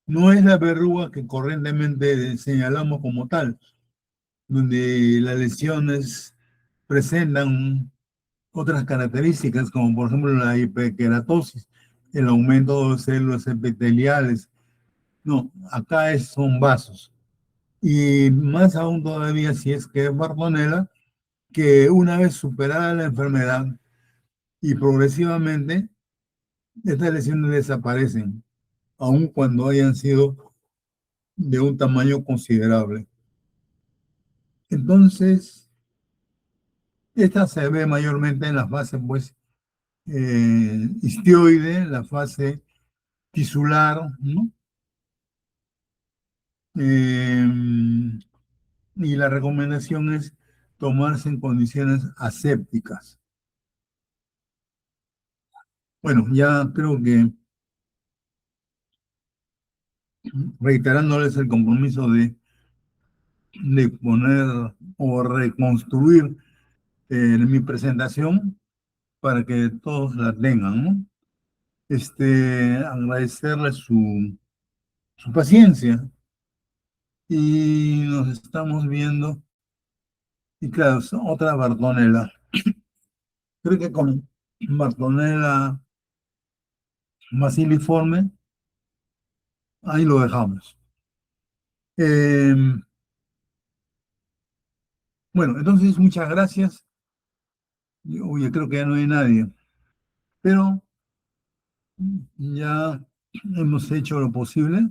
No es la verruga que corrientemente señalamos como tal, donde las lesiones presentan otras características, como por ejemplo la hiperkeratosis, el aumento de células epiteliales. No, acá son vasos. Y más aún todavía si es que es Bartonella, que una vez superada la enfermedad y progresivamente, estas lesiones desaparecen, aun cuando hayan sido de un tamaño considerable. Entonces, esta se ve mayormente en la fase, pues, histioide, la fase tisular, ¿no? Eh, y la recomendación es tomarse en condiciones asépticas. Bueno, ya creo que reiterándoles el compromiso de poner o reconstruir mi presentación para que todos la tengan, ¿no? Agradecerles su paciencia y nos estamos viendo. Y claro, es otra Bartonella. Creo que con Bartonella maciliforme, ahí lo dejamos. Bueno, entonces muchas gracias. Oye, creo que ya no hay nadie, pero ya hemos hecho lo posible.